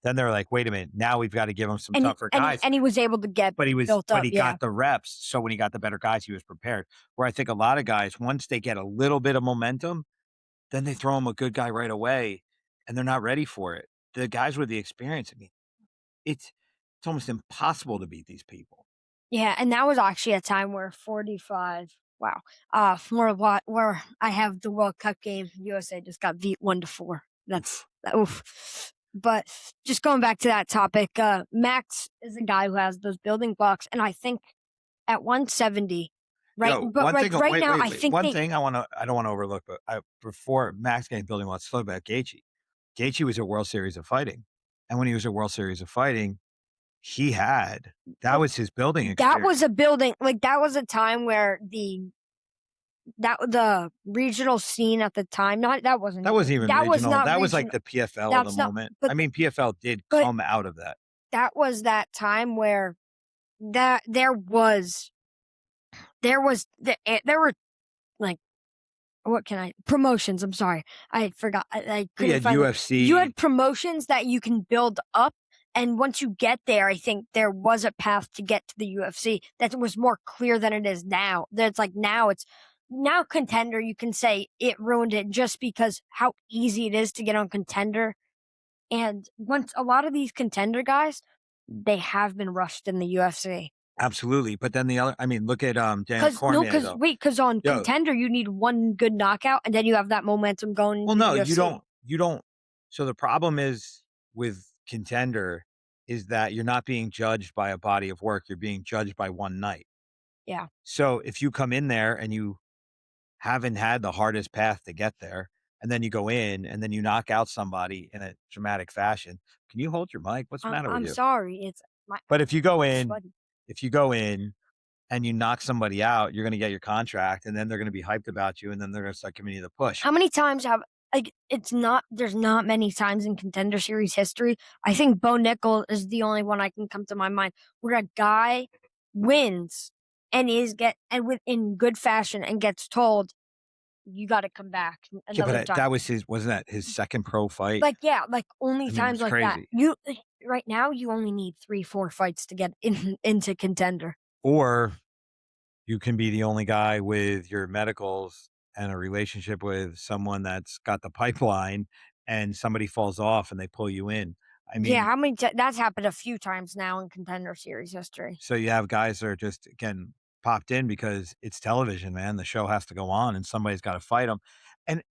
Speaker 1: then they're like, "Wait a minute, now we've got to give him some tougher guys."
Speaker 2: And he was able to get built
Speaker 1: But
Speaker 2: up.
Speaker 1: he
Speaker 2: Yeah.
Speaker 1: got the reps, so when he got the better guys, he was prepared. Where I think a lot of guys, once they get a little bit of momentum, then they throw him a good guy right away, and they're not ready for it. The guys with the experience, I mean, it's it's almost impossible to beat these people.
Speaker 2: Yeah, and that was actually a time where 45 wow, where I have the World Cup game, USA just got beat 1-4. That's
Speaker 1: Oof.
Speaker 2: oof. But just going back to that topic, Max is a guy who has those building blocks, and I think at 170, right?
Speaker 1: Yo,
Speaker 2: But,
Speaker 1: one
Speaker 2: like,
Speaker 1: thing
Speaker 2: right
Speaker 1: wait,
Speaker 2: now,
Speaker 1: wait,
Speaker 2: I
Speaker 1: wait.
Speaker 2: think
Speaker 1: One
Speaker 2: they
Speaker 1: thing I don't wanna overlook, but before Max getting building, let's talk about Gaethje. Gaethje was a World Series of Fighting, and when he was a World Series of Fighting, he had that
Speaker 2: but
Speaker 1: was his building
Speaker 2: that was
Speaker 1: experience.
Speaker 2: a building like, that was a time where the regional scene at the time not that wasn't
Speaker 1: That wasn't
Speaker 2: even
Speaker 1: even
Speaker 2: that was
Speaker 1: regional,
Speaker 2: not
Speaker 1: that was like
Speaker 2: regional.
Speaker 1: the PFL of the
Speaker 2: That's not
Speaker 1: moment.
Speaker 2: but
Speaker 1: I mean, PFL did
Speaker 2: but
Speaker 1: come out of that.
Speaker 2: that was that time where that there were, like, what can I promotions, I'm sorry. I forgot. I
Speaker 1: Well, you
Speaker 2: couldn't
Speaker 1: had
Speaker 2: find it. You
Speaker 1: UFC.
Speaker 2: had promotions that you can build up, and once you get there, I think there was a path to get to the UFC that was more clear than it is now. That's like now Contender, you can say it ruined it just because how easy it is to get on Contender. And once a lot of these Contender guys, they have been rushed in the UFC.
Speaker 1: Absolutely, but then the other I mean, look at, Daniel
Speaker 2: Cause no,
Speaker 1: Cormier,
Speaker 2: cause
Speaker 1: though.
Speaker 2: wait, cause on
Speaker 1: Yo,
Speaker 2: Contender, you need one good knockout, and then you have that momentum going
Speaker 1: well,
Speaker 2: into the
Speaker 1: no,
Speaker 2: UFC.
Speaker 1: you don't so the problem is with Contender is that you're not being judged by a body of work, you're being judged by one night.
Speaker 2: Yeah.
Speaker 1: So, if you come in there and you haven't had the hardest path to get there, and then you go in and then you knock out somebody in a dramatic fashion. Can you hold your mic? What's the matter with
Speaker 2: I'm
Speaker 1: you?
Speaker 2: sorry, it's my
Speaker 1: But
Speaker 2: I'm sweaty.
Speaker 1: if you go in and you knock somebody out, you're gonna get your contract, and then they're gonna be hyped about you, and then they're gonna start giving you the push.
Speaker 2: How many times have like, it's not there's not many times in Contender Series history. I think Bo Nickel is the only one I can come to my mind where a guy wins and is get and with in good fashion and gets told, "You gotta come back
Speaker 1: Yeah, but,
Speaker 2: another time."
Speaker 1: that was his wasn't that his 2nd pro fight?
Speaker 2: Like, yeah, like, only
Speaker 1: I mean,
Speaker 2: times
Speaker 1: it's
Speaker 2: like that.
Speaker 1: crazy.
Speaker 2: Right now, you only need 3, 4 fights to get into Contender.
Speaker 1: Or you can be the only guy with your medicals and a relationship with someone that's got the pipeline, and somebody falls off and they pull you in. I
Speaker 2: Yeah,
Speaker 1: mean,
Speaker 2: how many ti that's happened a few times now in Contender Series history.
Speaker 1: so you have guys that are just, again, popped in because it's television, man. The show has to go on and somebody's gotta fight them. And,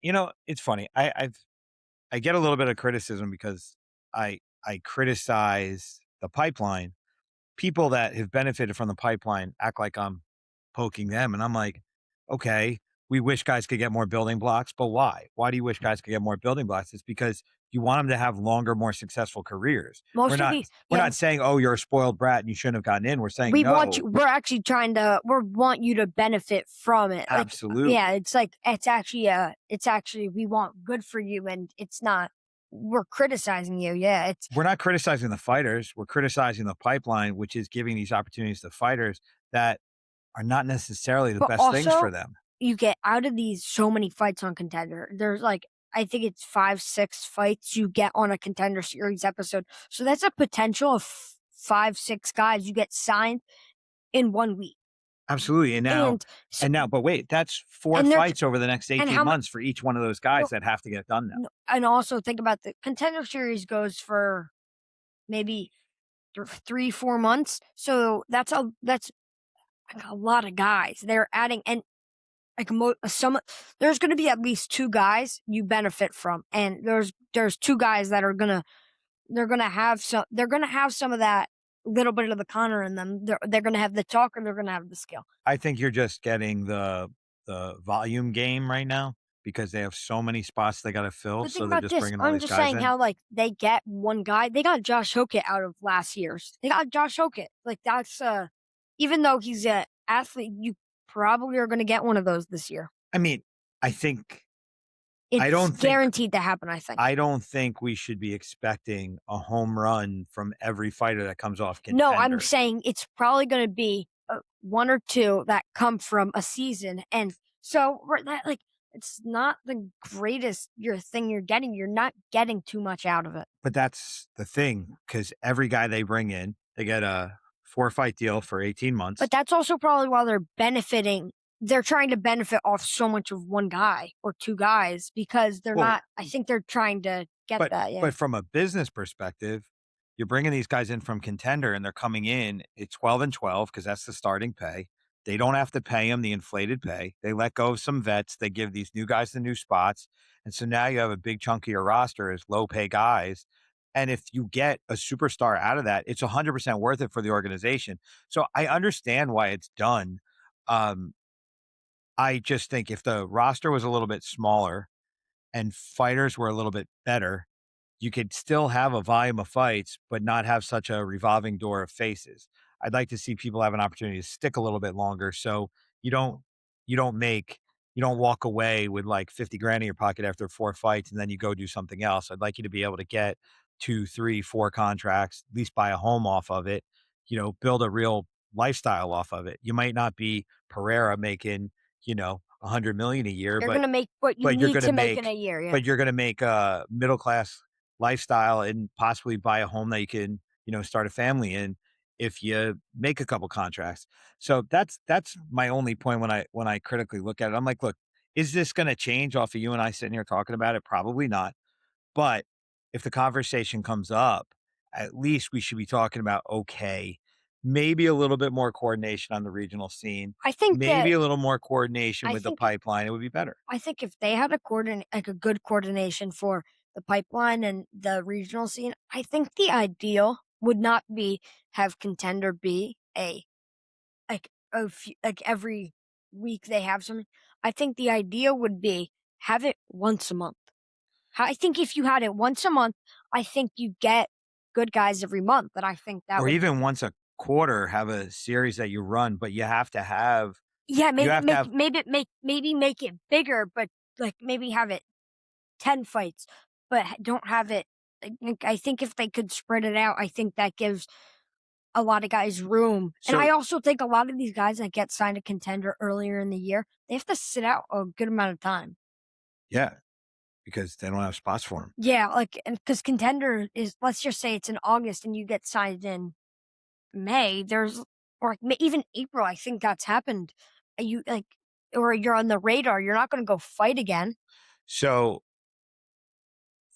Speaker 1: it's funny. I get a little bit of criticism because I criticize the pipeline. People that have benefited from the pipeline act like I'm poking them, and I'm like, "Okay, we wish guys could get more building blocks, but why? Why do you wish guys could get more building blocks?" It's because you want them to have longer, more successful careers. We're
Speaker 2: Most of
Speaker 1: not
Speaker 2: these
Speaker 1: we're
Speaker 2: yeah,
Speaker 1: not saying, "Oh, you're a spoiled brat and you shouldn't have gotten in." We're saying,
Speaker 2: we want you
Speaker 1: "No,
Speaker 2: we're actually trying to we want you to benefit from it. Like, yeah,
Speaker 1: absolutely."
Speaker 2: it's like it's actually we want good for you and it's not we're criticizing you. Yeah, it's
Speaker 1: We're not criticizing the fighters, we're criticizing the pipeline, which is giving these opportunities to fighters that are not necessarily the
Speaker 2: but
Speaker 1: best things
Speaker 2: also
Speaker 1: for them.
Speaker 2: you get out of these so many fights on Contender. There's like I think it's 5, 6 fights you get on a Contender Series episode. So that's a potential of 5, 6 guys you get signed in 1 week.
Speaker 1: Absolutely,
Speaker 2: And s
Speaker 1: but wait, that's 4
Speaker 2: and they're
Speaker 1: fights over the next
Speaker 2: and
Speaker 1: 18
Speaker 2: how
Speaker 1: months for each one of those guys
Speaker 2: no,
Speaker 1: that have to get done now.
Speaker 2: no, and also think about the Contender Series goes for maybe 3, 4 months. So that's like a lot of guys. They're adding and like some there's going to be at least 2 guys you benefit from, and there's 2 guys that are they're gonna have some of that little bit of the Conor in them. They're gonna have the talk and they're gonna have the skill.
Speaker 1: I think you're just getting the volume game right now because they have so many spots they gotta fill,
Speaker 2: But think
Speaker 1: so they're
Speaker 2: about
Speaker 1: just
Speaker 2: this.
Speaker 1: bringing all
Speaker 2: I'm
Speaker 1: these
Speaker 2: just
Speaker 1: guys
Speaker 2: saying
Speaker 1: in.
Speaker 2: how like they get one guy. They got Josh Hokett out of last year's. They got Josh Hokett. Like that's even though he's a athlete, you probably are gonna get one of those this year.
Speaker 1: I mean, I think I
Speaker 2: It's
Speaker 1: don't think
Speaker 2: guaranteed to happen, I think.
Speaker 1: I don't think we should be expecting a home run from every fighter that comes off
Speaker 2: No, I'm
Speaker 1: Contender.
Speaker 2: saying it's probably going to be 1 or 2 that come from a season, and so that like it's not the greatest your thing you're getting. You're not getting too much out of it.
Speaker 1: But that's the thing, because every guy they bring in, they get a 4-fight deal for 18 months.
Speaker 2: But that's also probably while they're benefiting. They're trying to benefit off so much of 1 guy or 2 guys because they're
Speaker 1: Well,
Speaker 2: not. I think they're trying to get
Speaker 1: but
Speaker 2: that. Yeah.
Speaker 1: but from a business perspective, you're bringing these guys in from Contender, and they're coming in at 12 and 12 because that's the starting pay. They don't have to pay them the inflated pay. They let go of some vets. They give these new guys the new spots, and so now you have a big chunk of your roster as low pay guys. And if you get a superstar out of that, it's 100% worth it for the organization. So I understand why it's done. Um, I just think if the roster was a little bit smaller and fighters were a little bit better, you could still have a volume of fights, but not have such a revolving door of faces. I'd like to see people have an opportunity to stick a little bit longer so you don't you don't make you don't walk away with like 50 grand in your pocket after 4 fights and then you go do something else. I'd like you to be able to get 2, 3, 4 contracts, at least buy a home off of it, build a real lifestyle off of it. You might not be Pereira making, 100 million a year,
Speaker 2: You're
Speaker 1: but
Speaker 2: gonna make what you
Speaker 1: but you're
Speaker 2: need
Speaker 1: gonna
Speaker 2: to make in
Speaker 1: make
Speaker 2: a year, yeah.
Speaker 1: but you're gonna make a middle class lifestyle and possibly buy a home that you can, start a family in if you make a couple contracts. So that's my only point when I critically look at it. I'm like, look, is this gonna change off of you and I sitting here talking about it? Probably not. But if the conversation comes up, at least we should be talking about, okay, maybe a little bit more coordination on the regional scene,
Speaker 2: I think
Speaker 1: maybe
Speaker 2: that
Speaker 1: a little more coordination
Speaker 2: I
Speaker 1: with the
Speaker 2: think
Speaker 1: pipeline, it would be better.
Speaker 2: I think if they had like a good coordination for the pipeline and the regional scene, I think the ideal would not be have Contender be like every week they have something. I think the idea would be have it once a month. I think if you had it once a month, I think you get good guys every month, and I think that
Speaker 1: Or
Speaker 2: would
Speaker 1: even once a quarter, have a series that you run, but
Speaker 2: yeah,
Speaker 1: you
Speaker 2: maybe
Speaker 1: have to have
Speaker 2: make it bigger, but like maybe have it 10 fights, but don't have it like, I think if they could spread it out, I think that gives a lot of guys room. And I
Speaker 1: so
Speaker 2: also think a lot of these guys that get signed to Contender earlier in the year, they have to sit out a good amount of time.
Speaker 1: yeah, because they don't have spots for them.
Speaker 2: Yeah, like, and because Contender is, let's just say it's in August and you get signed in May, or like even April, I think that's happened. You like, or you're on the radar, you're not going to go fight again.
Speaker 1: So,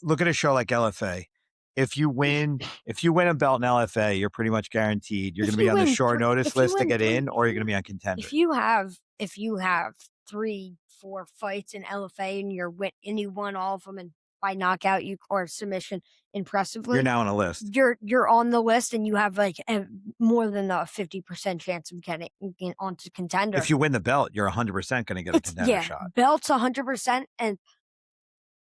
Speaker 1: look at a show like LFA. If you win a belt in LFA, you're pretty much guaranteed you're
Speaker 2: If
Speaker 1: gonna be
Speaker 2: you
Speaker 1: on the
Speaker 2: win
Speaker 1: short
Speaker 2: three,
Speaker 1: notice
Speaker 2: if you
Speaker 1: list to
Speaker 2: win
Speaker 1: get
Speaker 2: three,
Speaker 1: in, or you're gonna be on Contender.
Speaker 2: if you have 3, 4 fights in LFA and you won all of them and by knockout you or submission
Speaker 1: You're
Speaker 2: impressively,
Speaker 1: now on a list.
Speaker 2: you're on the list and you have like more than a 50% chance of getting onto
Speaker 1: If
Speaker 2: Contender.
Speaker 1: you win the belt, you're 100% gonna get a
Speaker 2: It's
Speaker 1: Contender
Speaker 2: yeah,
Speaker 1: shot.
Speaker 2: belts 100%, and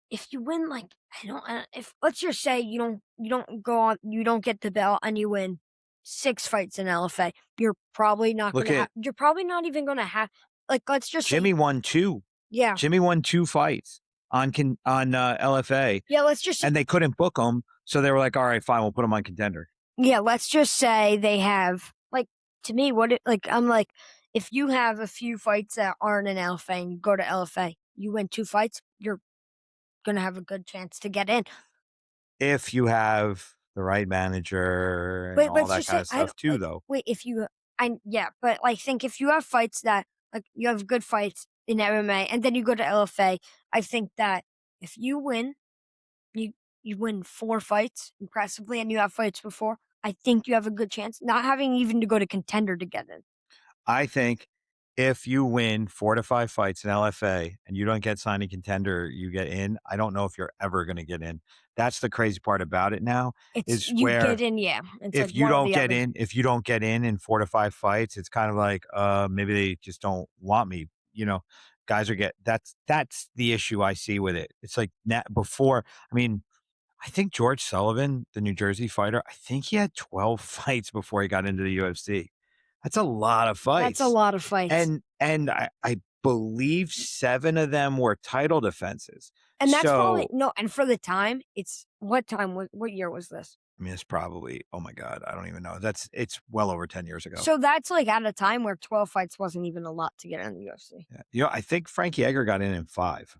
Speaker 2: if you win, like, I don't if let's just say you don't get the belt and you win 6 fights in LFA,
Speaker 1: Look at
Speaker 2: you're probably not even gonna have, like, let's just say
Speaker 1: Jimmy won 2.
Speaker 2: yeah.
Speaker 1: Jimmy won 2 fights on LFA,
Speaker 2: Yeah, let's just
Speaker 1: and they couldn't book him, so they were like, "Alright, fine, we'll put him on Contender."
Speaker 2: yeah, let's just say they have, like, to me, what it like, I'm like, if you have a few fights that aren't in LFA and you go to LFA, you win 2 fights, you're gonna have a good chance to get in.
Speaker 1: If you have the right manager and
Speaker 2: But
Speaker 1: all
Speaker 2: let's
Speaker 1: that
Speaker 2: just say
Speaker 1: kinda
Speaker 2: I
Speaker 1: stuff
Speaker 2: don't
Speaker 1: too,
Speaker 2: like
Speaker 1: though.
Speaker 2: wait, if you I yeah, but, like, think if you have fights that like, you have good fights in MMA and then you go to LFA, I think that if you win, you you win 4 fights impressively and you have fights before, I think you have a good chance not having even to go to Contender to get in.
Speaker 1: I think if you win 4 to 5 fights in LFA and you don't get signed in Contender, you get in. I don't know if you're ever gonna get in. That's the crazy part about it now,
Speaker 2: It's
Speaker 1: is
Speaker 2: you get
Speaker 1: where
Speaker 2: in, yeah, it's like one or the other.
Speaker 1: if you don't get in 4 to 5 fights, it's kind of like, maybe they just don't want me, you know? Guys are get that's the issue I see with it. It's like na before I mean, I think George Sullivan, the New Jersey fighter, I think he had 12 fights before he got into the UFC. That's a lot of
Speaker 2: That's a
Speaker 1: fights.
Speaker 2: lot of fights.
Speaker 1: And I believe 7 of them were title defenses.
Speaker 2: And that's probably
Speaker 1: So,
Speaker 2: no, and for the time, what year was this?
Speaker 1: I mean, it's probably, oh my god, I don't even know. It's well over 10 years ago.
Speaker 2: So that's, like, at a time where 12 fights wasn't even a lot to get in the UFC.
Speaker 1: Yeah. I think Frankie Edgar got in 5.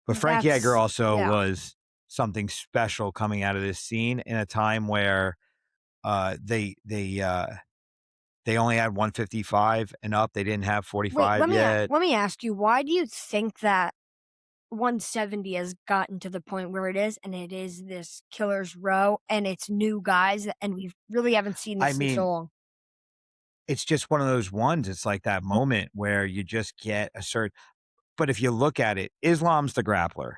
Speaker 1: But Frankie Edgar
Speaker 2: That's
Speaker 1: also
Speaker 2: yeah.
Speaker 1: was something special coming out of this scene in a time where, uh, they they, uh, they only had 155 and up. They didn't have
Speaker 2: Wait,
Speaker 1: 45 yet.
Speaker 2: let me ask you, why do you think that 170 has gotten to the point where it is, and it is this killer's row, and it's new guys, and we really haven't seen
Speaker 1: I
Speaker 2: this in so
Speaker 1: mean,
Speaker 2: long?
Speaker 1: it's just one of those ones. It's like that moment where you just get a certain. But if you look at it, Islam's the grappler.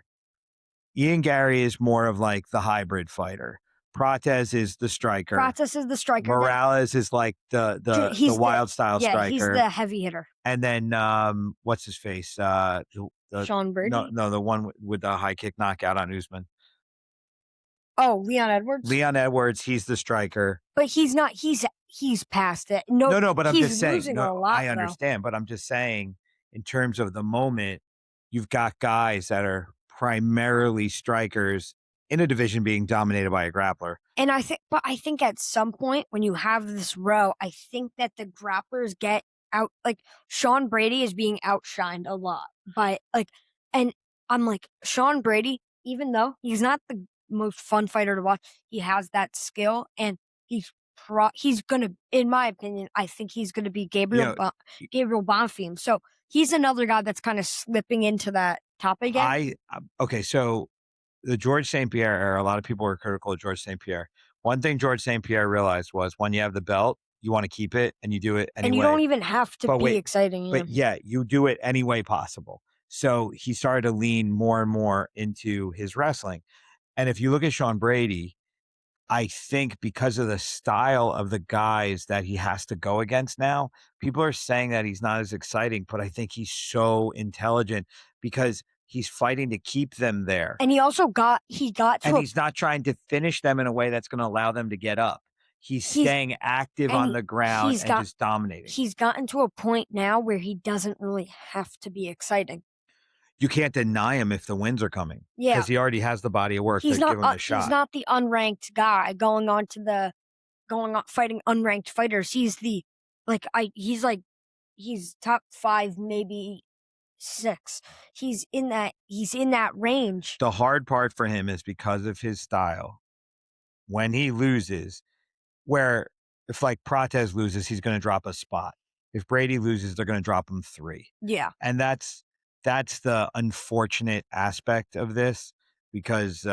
Speaker 1: Ian Garry is more of like the hybrid fighter. Prates is the striker.
Speaker 2: Prates is the striker.
Speaker 1: Morales is like the
Speaker 2: He's
Speaker 1: wild style
Speaker 2: he's
Speaker 1: striker.
Speaker 2: the heavy hitter.
Speaker 1: And then what's his face?
Speaker 2: Sean Brady?
Speaker 1: No, the one with the high kick knockout on Usman.
Speaker 2: Oh, Leon Edwards?
Speaker 1: Leon Edwards, he's the striker.
Speaker 2: But he's not he's past it.
Speaker 1: No, but I'm
Speaker 2: he's
Speaker 1: just saying.
Speaker 2: losing
Speaker 1: No,
Speaker 2: a lot,
Speaker 1: I understand, but I'm just saying, in terms of the moment, you've got guys that are primarily strikers in a division being dominated by a grappler.
Speaker 2: And I think at some point when you have this row, I think that the grapplers get out. Like Sean Brady is being outshined a lot by and I'm like Sean Brady, even though he's not the most fun fighter to watch, he has that skill, and he's gonna, in my opinion, I think he's gonna be Gabriel Bonfim. So he's another guy that's kind of slipping into that top again.
Speaker 1: Okay, so the George St. Pierre era, a lot of people were critical of George St. Pierre. One thing George St. Pierre realized was when you have the belt, you want to keep it and you do it anyway.
Speaker 2: And you don't even have to be exciting.
Speaker 1: But yeah, you do it any way possible. So he started to lean more and more into his wrestling. And if you look at Sean Brady, I think because of the style of the guys that he has to go against now, people are saying that he's not as exciting, but I think he's so intelligent because he's fighting to keep them there.
Speaker 2: And he also got
Speaker 1: and he's not trying to finish them in a way that's going to allow them to get up. He's staying active on the ground and just dominating.
Speaker 2: He's gotten to a point now where he doesn't really have to be exciting.
Speaker 1: You can't deny him if the wins are coming.
Speaker 2: Yeah.
Speaker 1: Because he already has the body of work to give him a shot.
Speaker 2: He's not the unranked guy going on fighting unranked fighters. He's he's top 5, maybe 6. He's in that range.
Speaker 1: The hard part for him is because of his style. When he loses, where if like Prates loses, he's going to drop a spot. If Brady loses, they're going to drop him 3.
Speaker 2: Yeah.
Speaker 1: And that's the unfortunate aspect of this because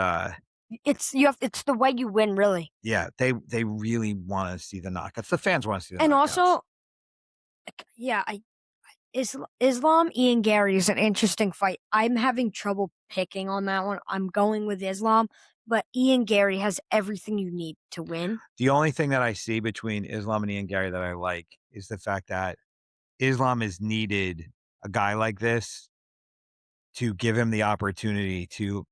Speaker 2: it's the way you win, really.
Speaker 1: Yeah, they really want to see the knockouts. The fans want to see the knockouts.
Speaker 2: And also, yeah, Islam Ian Garry is an interesting fight. I'm having trouble picking on that one. I'm going with Islam, but Ian Garry has everything you need to win.
Speaker 1: The only thing that I see between Islam and Ian Garry that I like is the fact that Islam has needed a guy like this to give him the opportunity to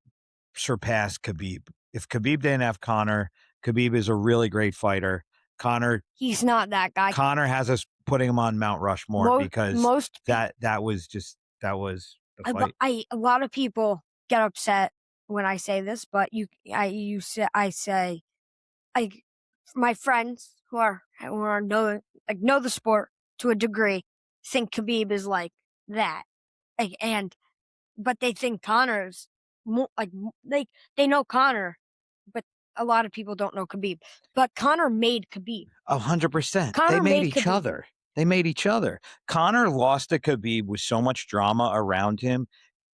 Speaker 1: surpass Khabib. If Khabib didn't have Conor, Khabib is a really great fighter.
Speaker 2: He's not that guy.
Speaker 1: Conor has us putting him on Mount Rushmore because that was the fight.
Speaker 2: A lot of people get upset when I say this, but I say my friends who know the sport to a degree think Khabib is like that, but they think Conor's more they know Conor, but a lot of people don't know Khabib. But Conor made Khabib.
Speaker 1: 100%. They made each other. They made each other. Conor lost to Khabib with so much drama around him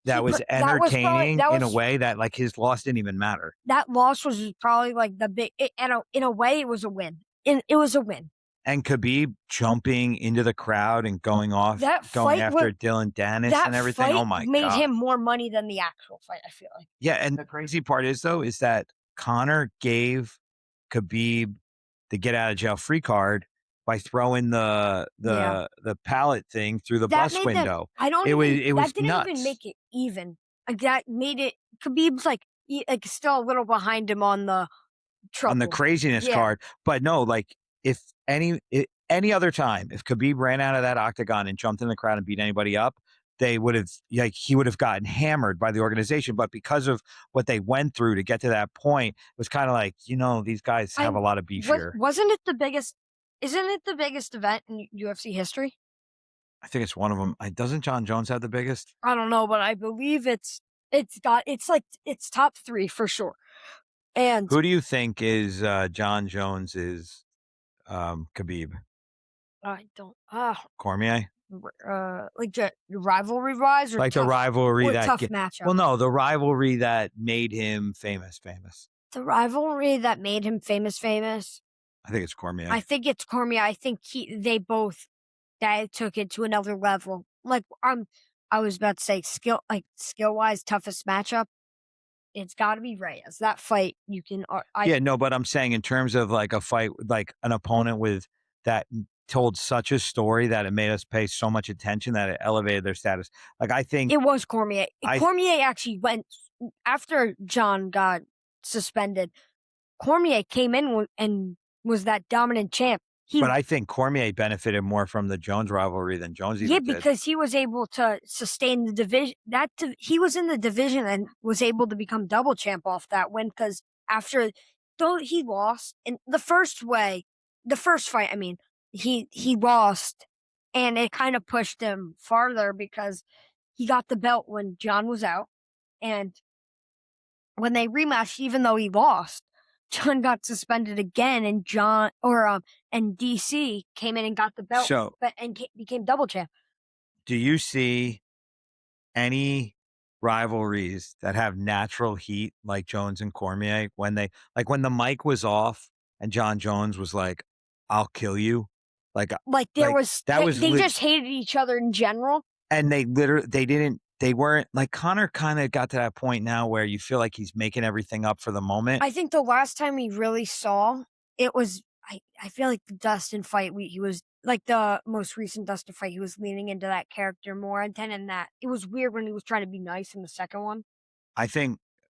Speaker 1: that was entertaining in a way that like his loss didn't even matter.
Speaker 2: That loss was probably like the big. In a way, it was a win. It was a win.
Speaker 1: And Khabib jumping into the crowd and going after Dylan Dennis and everything. Oh my God.
Speaker 2: Made him more money than the actual fight, I feel like.
Speaker 1: Yeah, and the crazy part is that Conor gave Khabib the get out of jail free card by throwing the pallet thing through the bus window. It was
Speaker 2: didn't
Speaker 1: nuts.
Speaker 2: Even make it even. Like that made it. Khabib's like still a little behind him on the trouble.
Speaker 1: On the craziness card. But no, like if any other time, if Khabib ran out of that octagon and jumped in the crowd and beat anybody up, he would have gotten hammered by the organization. But because of what they went through to get to that point, it was kind of like, these guys have a lot of beef here.
Speaker 2: Wasn't it the biggest? Isn't it the biggest event in UFC history?
Speaker 1: I think it's one of them. Doesn't John Jones have the biggest?
Speaker 2: I don't know, but I believe it's top 3 for sure. And
Speaker 1: who do you think is John Jones's Khabib?
Speaker 2: I don't.
Speaker 1: Cormier.
Speaker 2: Like rivalry wise, or
Speaker 1: like the rivalry
Speaker 2: or
Speaker 1: that
Speaker 2: tough matchup.
Speaker 1: Well, no, the rivalry that made him famous.
Speaker 2: The rivalry that made him famous.
Speaker 1: I think it's Cormier.
Speaker 2: I think it's Cormier. I think they took it to another level. Like I was about to say skill wise toughest matchup. It's gotta be Reyes. That fight, you can I
Speaker 1: Yeah, no, but I'm saying in terms of like a fight, like an opponent with that told such a story that it made us pay so much attention that it elevated their status. Like I think
Speaker 2: it was Cormier.
Speaker 1: I
Speaker 2: Cormier actually went after John got suspended. Cormier came in and was that dominant champ. He
Speaker 1: but I think Cormier benefited more from the Jones rivalry than Jones
Speaker 2: Yeah,
Speaker 1: even did.
Speaker 2: because he was able to sustain the division. He was in the division and was able to become double champ off that win. Because after, though he lost in the first fight, I mean, he lost, and it kind of pushed him farther because he got the belt when John was out, and when they rematched, even though he lost, John got suspended again, and and DC came in and got the belt,
Speaker 1: So,
Speaker 2: but became double champ.
Speaker 1: do you see any rivalries that have natural heat like Jones and Cormier when they like when the mic was off and John Jones was like, "I'll kill you," like,
Speaker 2: Like, there
Speaker 1: like
Speaker 2: was
Speaker 1: that was
Speaker 2: they just hated each other in general.
Speaker 1: and they weren't like Connor kind of got to that point now where you feel like he's making everything up for the moment.
Speaker 2: I think the last time we really saw it was I feel like the Dustin fight, he was like, the most recent Dustin fight, he was leaning into that character more, and then in that it was weird when he was trying to be nice in the second one.
Speaker 1: I think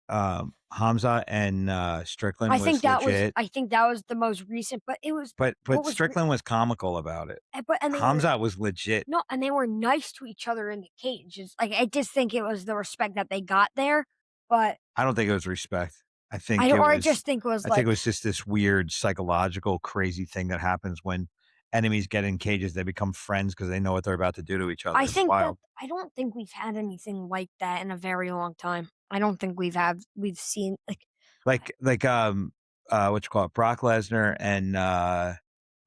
Speaker 1: Hamza and Strickland was legit,
Speaker 2: I think that was the most recent, but it was what
Speaker 1: but
Speaker 2: was
Speaker 1: Strickland was comical about it.
Speaker 2: but and they were
Speaker 1: Hamza was legit.
Speaker 2: no, and they were nice to each other in the cage. It's like, I just think it was the respect that they got there, but
Speaker 1: I don't think it was respect. I
Speaker 2: I
Speaker 1: think
Speaker 2: don't
Speaker 1: it
Speaker 2: or I
Speaker 1: was
Speaker 2: just think it was
Speaker 1: I think
Speaker 2: like
Speaker 1: it was just this weird psychological crazy thing that happens when enemies get in cages, they become friends because they know what they're about to do to each other.
Speaker 2: I
Speaker 1: It's
Speaker 2: think that
Speaker 1: wild.
Speaker 2: I don't think we've had anything like that in a very long time. I don't think we've seen like
Speaker 1: What you call it, Brock Lesnar and oh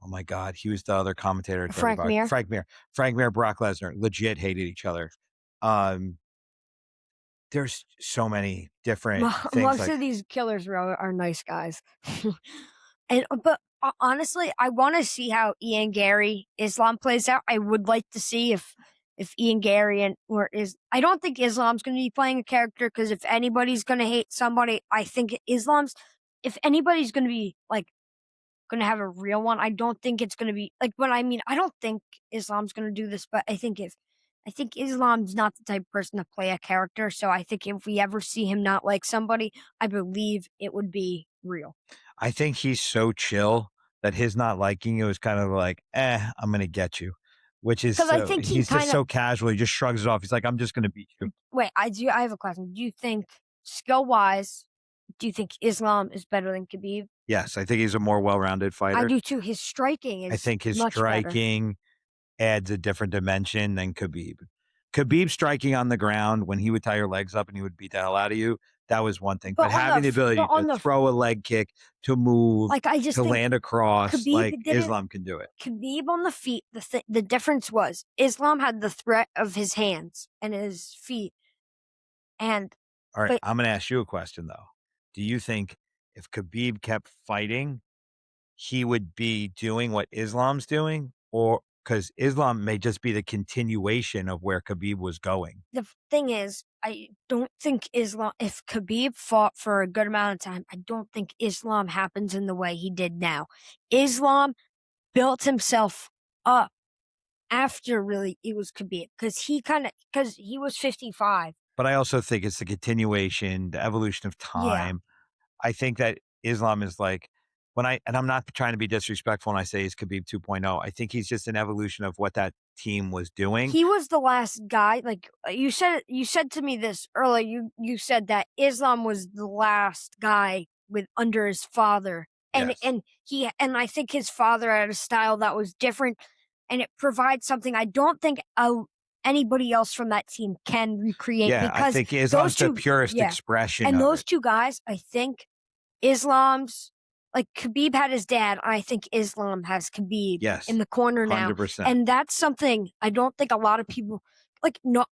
Speaker 1: my god, he was the other commentator at
Speaker 2: Frank
Speaker 1: WB
Speaker 2: Mir.
Speaker 1: Frank Mir, Brock Lesnar legit hated each other. Um, there's so many different things
Speaker 2: Most
Speaker 1: like
Speaker 2: of these killers are nice guys, and but honestly, I want to see how Ian Garry Islam plays out. I would like to see if Ian Garry and or is I don't think Islam's going to be playing a character because if anybody's going to hate somebody, I think Islam's. If anybody's going to be like gonna have a real one. I don't think it's gonna be like but I mean, I don't think Islam's gonna do this, but I think Islam's not the type of person to play a character. So I think if we ever see him not like somebody, I believe it would be real.
Speaker 1: I think he's so chill that his not liking you is kind of like, I'm gonna get you. Which is
Speaker 2: Because I
Speaker 1: so
Speaker 2: think he
Speaker 1: he's just
Speaker 2: kind of
Speaker 1: so casual, he just shrugs it off. He's like, I'm just gonna beat you.
Speaker 2: wait, I have a question. Do you think skill wise, do you think Islam is better than Khabib?
Speaker 1: Yes, I think he's a more well-rounded
Speaker 2: I
Speaker 1: fighter.
Speaker 2: do too. His striking
Speaker 1: I
Speaker 2: is
Speaker 1: think his
Speaker 2: much better.
Speaker 1: striking adds a different dimension than Khabib. Khabib striking on the ground when he would tie your legs up and he would beat the hell out of you, that was one thing.
Speaker 2: But
Speaker 1: But having the ability to
Speaker 2: on the
Speaker 1: throw a leg kick, to move,
Speaker 2: like I just
Speaker 1: to
Speaker 2: think
Speaker 1: land across,
Speaker 2: Khabib
Speaker 1: like
Speaker 2: didn't
Speaker 1: Islam can do it.
Speaker 2: Khabib on the feet, the difference was Islam had the threat of his hands and his feet, and
Speaker 1: All right,
Speaker 2: but
Speaker 1: I'm gonna ask you a question though. Do you think if Khabib kept fighting, he would be doing what Islam's doing? Or because Islam may just be the continuation of where Khabib was going.
Speaker 2: the thing is, I don't think Islam. If Khabib fought for a good amount of time, I don't think Islam happens in the way he did now. Islam built himself up after really it was Khabib because he was 55.
Speaker 1: But I also think it's the continuation, the evolution of
Speaker 2: Yeah,
Speaker 1: time. I think that Islam is like and I'm not trying to be disrespectful when I say he's Khabib 2.0. I think he's just an evolution of what that team was doing.
Speaker 2: he was the last guy. Like you said to me this earlier. You said that Islam was the last guy with under his father,
Speaker 1: Yes.
Speaker 2: and I think his father had a style that was different, and it provides something I don't think anybody else from that team can recreate
Speaker 1: Yeah, I
Speaker 2: because
Speaker 1: think Islam's
Speaker 2: those
Speaker 1: the
Speaker 2: two,
Speaker 1: purest
Speaker 2: yeah,
Speaker 1: expression
Speaker 2: and
Speaker 1: of
Speaker 2: those
Speaker 1: it.
Speaker 2: two guys, I think Islam's like Khabib had his dad. I think Islam has Khabib in
Speaker 1: Yes,
Speaker 2: the corner now,
Speaker 1: 100%.
Speaker 2: and that's something I don't think a lot of people like. No,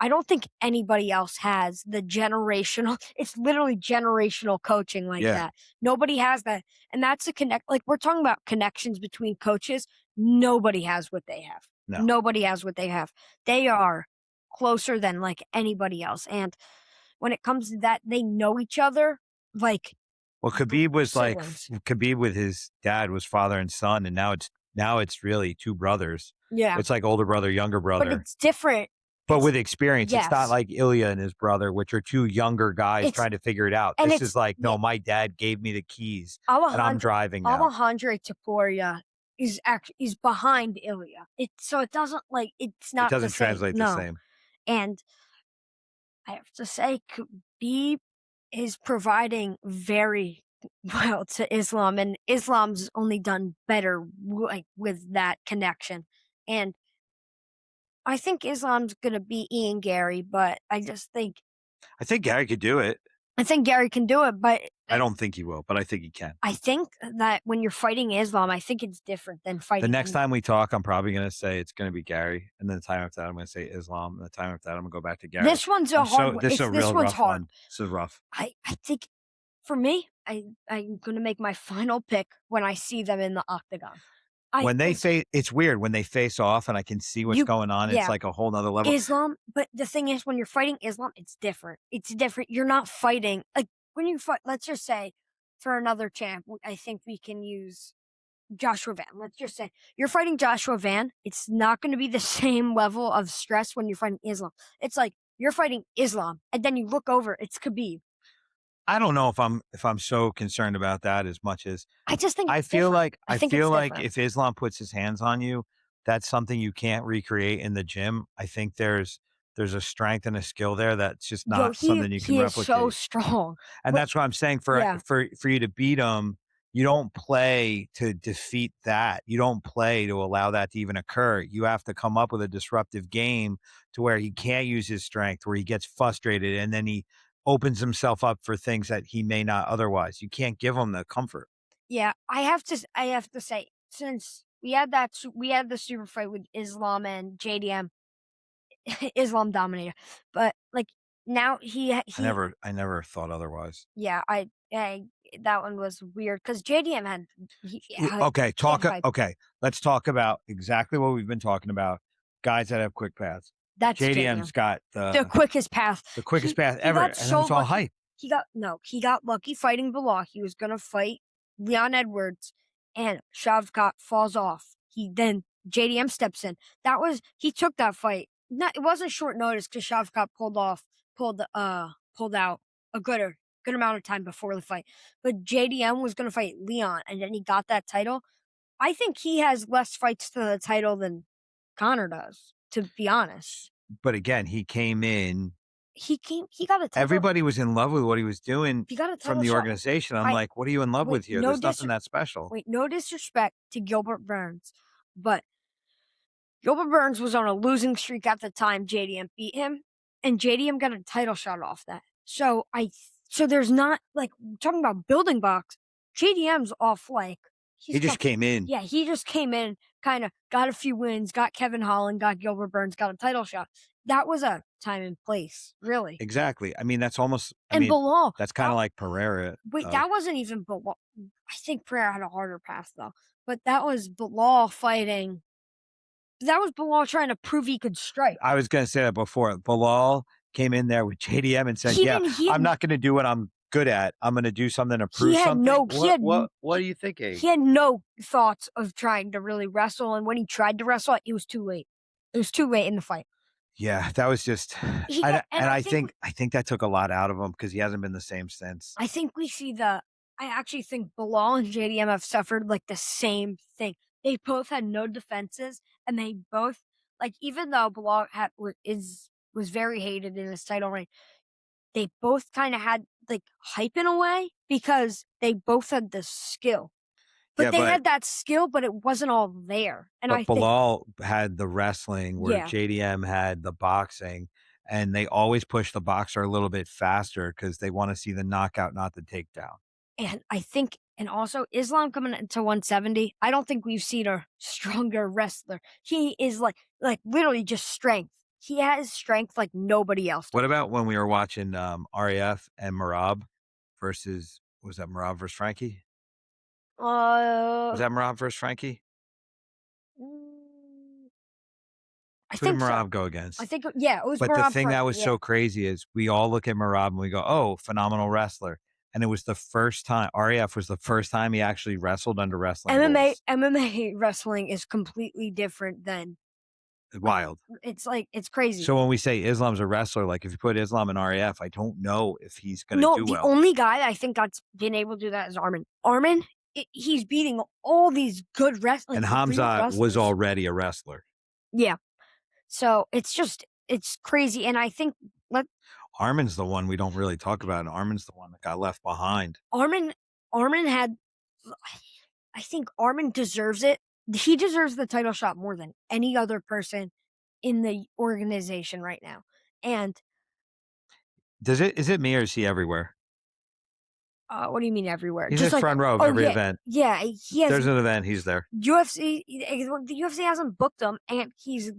Speaker 2: I don't think anybody else has the generational. It's literally generational coaching like
Speaker 1: Yeah,
Speaker 2: that. Nobody has that, and that's a connect. Like we're talking about connections between coaches. Nobody has what they have.
Speaker 1: no.
Speaker 2: Nobody has what they have. They are closer than like anybody else, and when it comes to that, they know each other like
Speaker 1: Well, Khabib was like
Speaker 2: siblings.
Speaker 1: Khabib with his dad was father and son, and now it's really 2 brothers.
Speaker 2: Yeah,
Speaker 1: It's like older brother, younger
Speaker 2: but
Speaker 1: brother,
Speaker 2: it's different.
Speaker 1: but
Speaker 2: It's
Speaker 1: with experience. It's not
Speaker 2: yes,
Speaker 1: like Ilia and his brother, which are 2 younger guys
Speaker 2: it's
Speaker 1: trying to figure it out.
Speaker 2: and
Speaker 1: This
Speaker 2: it's
Speaker 1: is like,
Speaker 2: yeah,
Speaker 1: "No, my dad gave me the keys, and I'm
Speaker 2: Alejandro
Speaker 1: driving now."
Speaker 2: Alejandro Topuria is behind Ilia. It doesn't like it's
Speaker 1: It
Speaker 2: not the
Speaker 1: doesn't
Speaker 2: same.
Speaker 1: translate the
Speaker 2: No,
Speaker 1: same.
Speaker 2: and I have to say, Khabib is providing very well to Islam, and Islam's only done better like with that connection. And I think Islam's gonna beat Ian Gary, but
Speaker 1: I think Garry could do it.
Speaker 2: I think Gary can do it. But
Speaker 1: I don't think he will, but I think he can.
Speaker 2: I think that when you're fighting Islam, I think it's different than
Speaker 1: The
Speaker 2: fighting
Speaker 1: next
Speaker 2: any.
Speaker 1: time we talk, I'm probably gonna say it's gonna be Garry, and then the time after that, I'm gonna say Islam, and the time after that, I'm gonna go back to Garry.
Speaker 2: This one's a hard one.
Speaker 1: This is
Speaker 2: It's
Speaker 1: a
Speaker 2: this
Speaker 1: real
Speaker 2: one's
Speaker 1: rough
Speaker 2: hard.
Speaker 1: one. This is rough.
Speaker 2: I think for me, I'm gonna make my final pick when I see them in the octagon. I
Speaker 1: When they
Speaker 2: think
Speaker 1: face it's weird when they face off and I can see what's
Speaker 2: you
Speaker 1: going on, it's
Speaker 2: yeah,
Speaker 1: like a whole nother level.
Speaker 2: Islam, but the thing is when you're fighting Islam, it's different. It's different. You're not fighting like when you fight, let's just say for another champ, I think we can use Joshua Van. Let's just say you're fighting Joshua Van. It's not going to be the same level of stress when you're fighting Islam. It's like you're fighting Islam, and then you look over, it's Khabib.
Speaker 1: I don't know if I'm so concerned about that as much as
Speaker 2: I just think
Speaker 1: I
Speaker 2: it's
Speaker 1: feel
Speaker 2: different.
Speaker 1: like
Speaker 2: I
Speaker 1: I
Speaker 2: think it's
Speaker 1: feel like
Speaker 2: different.
Speaker 1: if Islam puts his hands on you, that's something you can't recreate in the gym. I think there's a strength and a skill there that's just
Speaker 2: Yo,
Speaker 1: not
Speaker 2: he
Speaker 1: something you can
Speaker 2: he is so
Speaker 1: replicate.
Speaker 2: strong.
Speaker 1: And
Speaker 2: But
Speaker 1: that's what I'm saying
Speaker 2: yeah,
Speaker 1: for you to beat him, you don't play to defeat that. You don't play to allow that to even occur. You have to come up with a disruptive game to where he can't use his strength, where he gets frustrated and then he opens himself up for things that he may not otherwise. You can't give him the comfort.
Speaker 2: yeah, I have to say since we had the super fight with Islam and JDM, Islam dominator. But like now
Speaker 1: I never thought otherwise.
Speaker 2: yeah, I that one was weird because JDM he had hype.
Speaker 1: Okay, let's talk about exactly what we've been talking about, guys that have quick paths.
Speaker 2: That's
Speaker 1: JDM's
Speaker 2: JDM.
Speaker 1: got
Speaker 2: The quickest path.
Speaker 1: the quickest path
Speaker 2: He
Speaker 1: ever,
Speaker 2: got
Speaker 1: and it
Speaker 2: so
Speaker 1: was all
Speaker 2: lucky.
Speaker 1: hype.
Speaker 2: He got lucky fighting Bilal. He was gonna fight Leon Edwards, and Shavkat falls off. He then JDM steps in. He took that fight. Not it wasn't short notice because Shavkat pulled out a good amount of time before the fight. But JDM was gonna fight Leon, and then he got that title. I think he has less fights to the title than Conor does, to be honest.
Speaker 1: But again, he came in.
Speaker 2: He got a title.
Speaker 1: Everybody was in love with what he was doing
Speaker 2: He got a
Speaker 1: from
Speaker 2: title
Speaker 1: the
Speaker 2: shot.
Speaker 1: organization. I'm
Speaker 2: I
Speaker 1: like, what are you in love
Speaker 2: wait,
Speaker 1: with here? There's nothing that special.
Speaker 2: no disrespect to Gilbert Burns, but Gilbert Burns was on a losing streak at the time JDM beat him, and JDM got a title shot off that. So there's not like talking about building blocks. JDM's off like
Speaker 1: He
Speaker 2: he's
Speaker 1: just
Speaker 2: come,
Speaker 1: came in.
Speaker 2: yeah, he just came in, kind of got a few wins, got Kevin Holland, got Gilbert Burns, got a title shot. That was a time and place, really.
Speaker 1: Exactly. I mean,
Speaker 2: And Bilal,
Speaker 1: that's kind
Speaker 2: that
Speaker 1: of like Pereira.
Speaker 2: wait, that wasn't even Bilal. I think Pereira had a harder path though, but that was Bilal fighting. That was Bilal trying to prove he could strike.
Speaker 1: I was going to say that before. Bilal came in there with JDM and said,
Speaker 2: He
Speaker 1: "Yeah,
Speaker 2: didn't.
Speaker 1: I'm not going to do what I'm good at. I'm going to do something to
Speaker 2: He
Speaker 1: prove
Speaker 2: had
Speaker 1: something."
Speaker 2: no.
Speaker 1: What are you thinking?
Speaker 2: He had no thoughts of trying to really wrestle. And when he tried to wrestle, it was too late. It was too late in the fight.
Speaker 1: Yeah, that was just,
Speaker 2: He got, and
Speaker 1: and I think that took a lot out of him because he hasn't been the same since.
Speaker 2: I think we see the. I actually think Bilal and JDM have suffered like the same thing. They both had no defenses, and they both like even though Bilal was very hated in his title reign, they both kind of had like hype in a way because they both had the skill. But
Speaker 1: Yeah,
Speaker 2: they had that skill, but it wasn't all there. And I
Speaker 1: but
Speaker 2: think
Speaker 1: Bilal had the wrestling where
Speaker 2: yeah.
Speaker 1: JDM had the boxing, and they always push the boxer a little bit faster because they want to see the knockout, not the takedown.
Speaker 2: And I think and also Islam coming into 170, I don't think we've seen a stronger wrestler. He is like literally just strength. He has strength like nobody else
Speaker 1: What
Speaker 2: does.
Speaker 1: about when we were watching RAF and Marab versus was that Marab versus Frankie? Was
Speaker 2: Uh
Speaker 1: that Marab versus Frankie?
Speaker 2: mm, I
Speaker 1: Who did
Speaker 2: think so.
Speaker 1: Merab go against?
Speaker 2: Yeah, it was
Speaker 1: But the
Speaker 2: Merab
Speaker 1: thing that
Speaker 2: first.
Speaker 1: was
Speaker 2: Yeah.
Speaker 1: so crazy is we all look at Merab and we go, "Oh, phenomenal wrestler." And it was the first time RAF was the first time he actually wrestled under wrestling rules.
Speaker 2: MMA wrestling is completely different than like
Speaker 1: Wild.
Speaker 2: it's crazy.
Speaker 1: So when we say Islam's a wrestler, like if you put Islam in RAF, I don't know if he's gonna
Speaker 2: No,
Speaker 1: do
Speaker 2: the
Speaker 1: well.
Speaker 2: only guy I think that's been able to do that is Armin. Armin, he's beating all these good
Speaker 1: And
Speaker 2: real
Speaker 1: Hamzat was
Speaker 2: wrestlers.
Speaker 1: already a wrestler.
Speaker 2: Yeah. So it's crazy, and I think let
Speaker 1: Armin's the one we don't really talk about, and Armin's the one that got left behind.
Speaker 2: Armin Armin had I think Armin deserves it. He deserves the title shot more than any other person in the organization right now. And
Speaker 1: Is it me or is he everywhere?
Speaker 2: what do you mean everywhere?
Speaker 1: He's
Speaker 2: Just
Speaker 1: like
Speaker 2: like,
Speaker 1: front row of
Speaker 2: oh
Speaker 1: every
Speaker 2: yeah,
Speaker 1: event.
Speaker 2: yeah, he has
Speaker 1: There's an event, he's there.
Speaker 2: UFC. The UFC hasn't booked him, and he's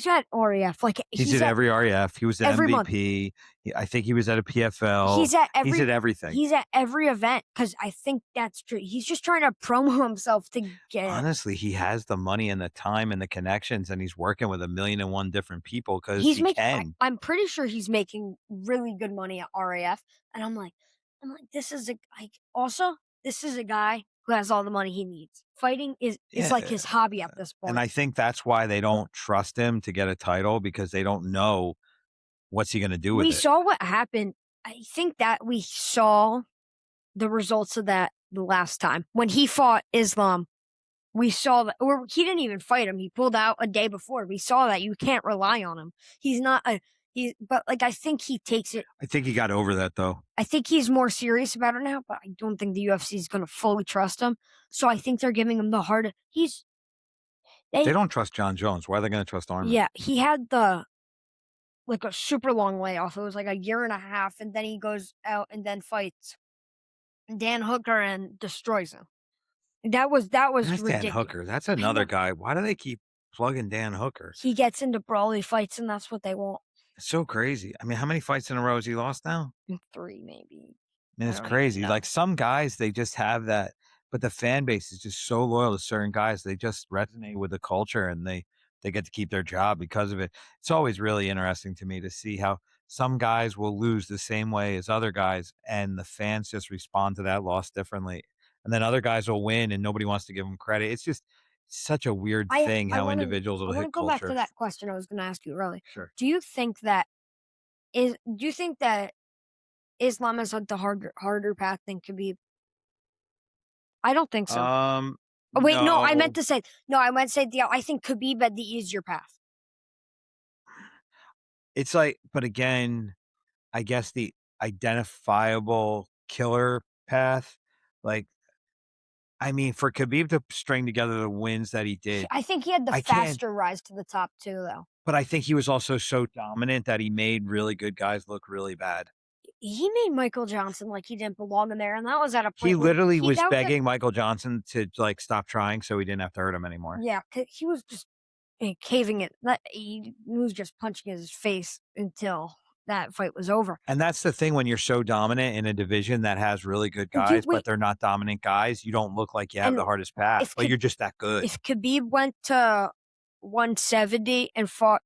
Speaker 2: at RAF. Like
Speaker 1: He's
Speaker 2: he's
Speaker 1: at
Speaker 2: at
Speaker 1: every REF. He was at
Speaker 2: every month.
Speaker 1: MVP. I think he was at a PFL.
Speaker 2: He's at
Speaker 1: He's at everything.
Speaker 2: every event because I think that's true. He's just trying to promo himself to get.
Speaker 1: Honestly, he has the money and the time and the connections, and he's working with 1,000,001 different people because
Speaker 2: He's
Speaker 1: he
Speaker 2: making.
Speaker 1: can.
Speaker 2: I'm pretty sure he's making really good money at RAF, and this is this is a guy who has all the money he needs. Fighting is like
Speaker 1: Yeah,
Speaker 2: his hobby at this
Speaker 1: and
Speaker 2: point.
Speaker 1: I think that's why they don't trust him to get a title because they don't know what's he gonna do with
Speaker 2: We
Speaker 1: it.
Speaker 2: saw what happened. I think that we saw the results of that the last time when he fought Islam. We saw that, or he didn't even fight him. He pulled out a day before. We saw that you can't rely on him. He's not a but like I think he takes it.
Speaker 1: I think he got over that though.
Speaker 2: I think he's more serious about it now, but I don't think the UFC is going to fully trust him. So I think they're giving him the hard.
Speaker 1: They
Speaker 2: They
Speaker 1: don't trust John Jones. Why are they gonna trust Armin?
Speaker 2: yeah, he had the like a super long layoff. It was like a year and a half, and then he goes out and then fights Dan Hooker and destroys him. That was
Speaker 1: That's Dan
Speaker 2: ridiculous.
Speaker 1: Hooker. That's
Speaker 2: I
Speaker 1: another
Speaker 2: know.
Speaker 1: guy. Why do they keep plugging Dan Hooker?
Speaker 2: He gets into brawly fights, and that's what they want.
Speaker 1: It's so crazy. I mean, how many fights in a row has he lost now?
Speaker 2: 3 maybe.
Speaker 1: I mean,
Speaker 2: I
Speaker 1: it's
Speaker 2: don't even
Speaker 1: crazy.
Speaker 2: know.
Speaker 1: Like some guys, they just have that, but the fan base is just so loyal to certain guys. They just resonate with the culture and they get to keep their job because of it. It's always really interesting to me to see how some guys will lose the same way as other guys and the fans just respond to that loss differently. And then other guys will win and nobody wants to give them credit. It's just such a weird thing
Speaker 2: I
Speaker 1: how
Speaker 2: wanna
Speaker 1: individuals
Speaker 2: I
Speaker 1: will
Speaker 2: wanna
Speaker 1: hit
Speaker 2: go back to
Speaker 1: culture.
Speaker 2: that question I was gonna ask you earlier.
Speaker 1: Sure.
Speaker 2: Do you think that Islam is, like, the harder path than Khabib? I don't think so. Oh, wait, no, I meant
Speaker 1: No.
Speaker 2: to say no, I meant to say I think Khabib had the easier path.
Speaker 1: It's like, but again, I guess the identifiable killer path, like, I mean, for Khabib to string together the wins that he did,
Speaker 2: I think he had the
Speaker 1: I can't
Speaker 2: faster rise to the top too, though.
Speaker 1: but I think he was also so dominant that he made really good guys look really bad.
Speaker 2: He made Michael Johnson like he didn't belong in there, and that was at a
Speaker 1: He
Speaker 2: point when
Speaker 1: literally
Speaker 2: he
Speaker 1: was
Speaker 2: that was at
Speaker 1: begging Michael Johnson to, like, stop trying so he didn't have to hurt him anymore.
Speaker 2: yeah, he was just, caving it. That he was just punching his face until that fight was over.
Speaker 1: And that's the thing when you're so dominant in a division that has really good
Speaker 2: You
Speaker 1: guys, but
Speaker 2: wait,
Speaker 1: they're not dominant guys, you don't look like you have
Speaker 2: and
Speaker 1: the hardest path,
Speaker 2: if
Speaker 1: but
Speaker 2: Khabib
Speaker 1: you're just that good.
Speaker 2: if Khabib went to 170 and fought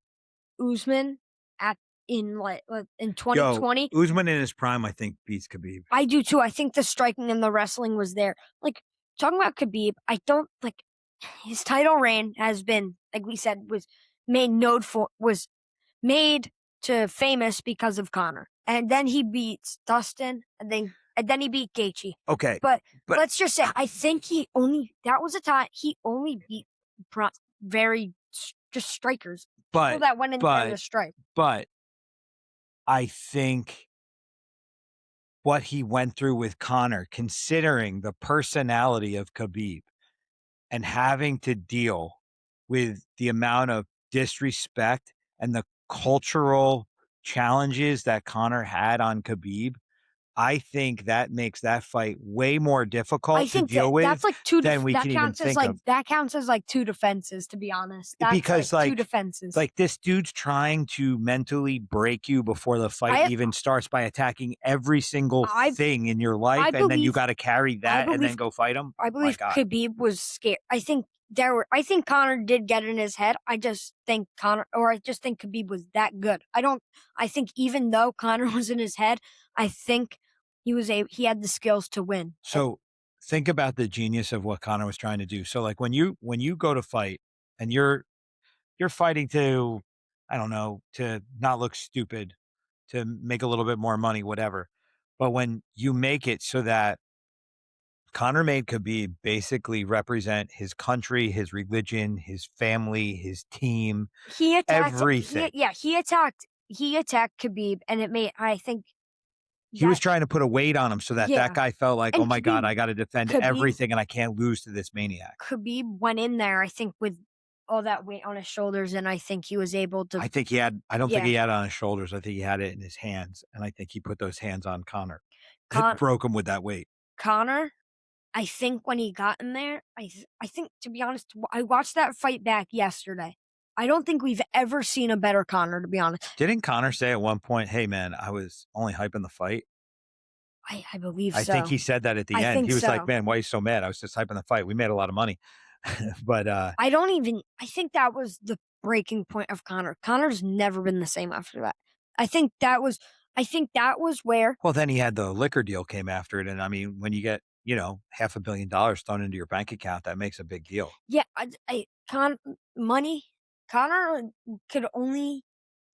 Speaker 2: Usman at in
Speaker 1: Yo,
Speaker 2: 2020,
Speaker 1: Usman in his prime, I think, beats Khabib.
Speaker 2: I do too. I think the striking and the wrestling was there. Like talking about Khabib, I don't like his title reign has been like we said was made to famous because of Conor, and then he beats Dustin, and then he beat Gaethje.
Speaker 1: Okay,
Speaker 2: But
Speaker 1: but
Speaker 2: let's just say I think that was a time he only beat very just strikers, people
Speaker 1: but
Speaker 2: that went in there to
Speaker 1: but
Speaker 2: strike.
Speaker 1: but I think what he went through with Conor, considering the personality of Khabib and having to deal with the amount of disrespect and the cultural challenges that Conor had on Khabib, I think that makes that fight way more
Speaker 2: I
Speaker 1: difficult to
Speaker 2: think
Speaker 1: deal with
Speaker 2: that's like 2
Speaker 1: than we can even think of.
Speaker 2: that counts as, like, 2 defenses, to be honest. That's, like,
Speaker 1: Because,
Speaker 2: 2 defenses.
Speaker 1: like, this dude's trying to mentally break you before the fight
Speaker 2: I
Speaker 1: even starts by attacking every single
Speaker 2: I
Speaker 1: thing in your
Speaker 2: I
Speaker 1: life, and then you
Speaker 2: believe
Speaker 1: gotta carry
Speaker 2: I
Speaker 1: that and then
Speaker 2: believe
Speaker 1: go fight him?
Speaker 2: I
Speaker 1: My
Speaker 2: believe
Speaker 1: god.
Speaker 2: Khabib was scared. I think I think Conor did get in his head. I just think Khabib was that good. I think even though Conor was in his head, I think he had the skills to win.
Speaker 1: So think about the genius of what Conor was trying to do. So like when you go to fight and you're fighting to, I don't know, to not look stupid, to make a little bit more money, whatever. But when you make it so that Conor made Khabib basically represent his country, his religion, his family, his team,
Speaker 2: He attacked
Speaker 1: everything.
Speaker 2: he attacked Khabib, and it made I think
Speaker 1: He was
Speaker 2: that
Speaker 1: trying to put a weight on him so that that
Speaker 2: yeah,
Speaker 1: guy felt like, "Oh
Speaker 2: and
Speaker 1: my god, I gotta defend
Speaker 2: Khabib
Speaker 1: everything and I can't lose to this maniac."
Speaker 2: Khabib went in there, I think, with all that weight on his shoulders, and I think he was able to
Speaker 1: I don't think
Speaker 2: yeah,
Speaker 1: he had it on his shoulders, I think he had it in his hands, and I think he put those hands on Conor. It
Speaker 2: Con
Speaker 1: broke him with that weight.
Speaker 2: Conor, I think when he got in there, I think, to be honest, I watched that fight back yesterday. I don't think we've ever seen a better Conor, to be honest.
Speaker 1: Didn't Conor say at one point, "Hey, man, I was only hyping the fight"?
Speaker 2: I believe
Speaker 1: I think
Speaker 2: so.
Speaker 1: he said that at the
Speaker 2: I
Speaker 1: end.
Speaker 2: think
Speaker 1: He was like,
Speaker 2: so.
Speaker 1: "Man, why are you so mad? I was just hyping the fight. We made a lot of money." But,
Speaker 2: I think that was the breaking point of Conor. Conor's never been the same after that. I think that was I think that was where
Speaker 1: well, then he had the liquor deal came after it, and I mean, when you get, half $500,000,000 thrown into your bank account, that makes a big deal.
Speaker 2: yeah, I Con money Conor could only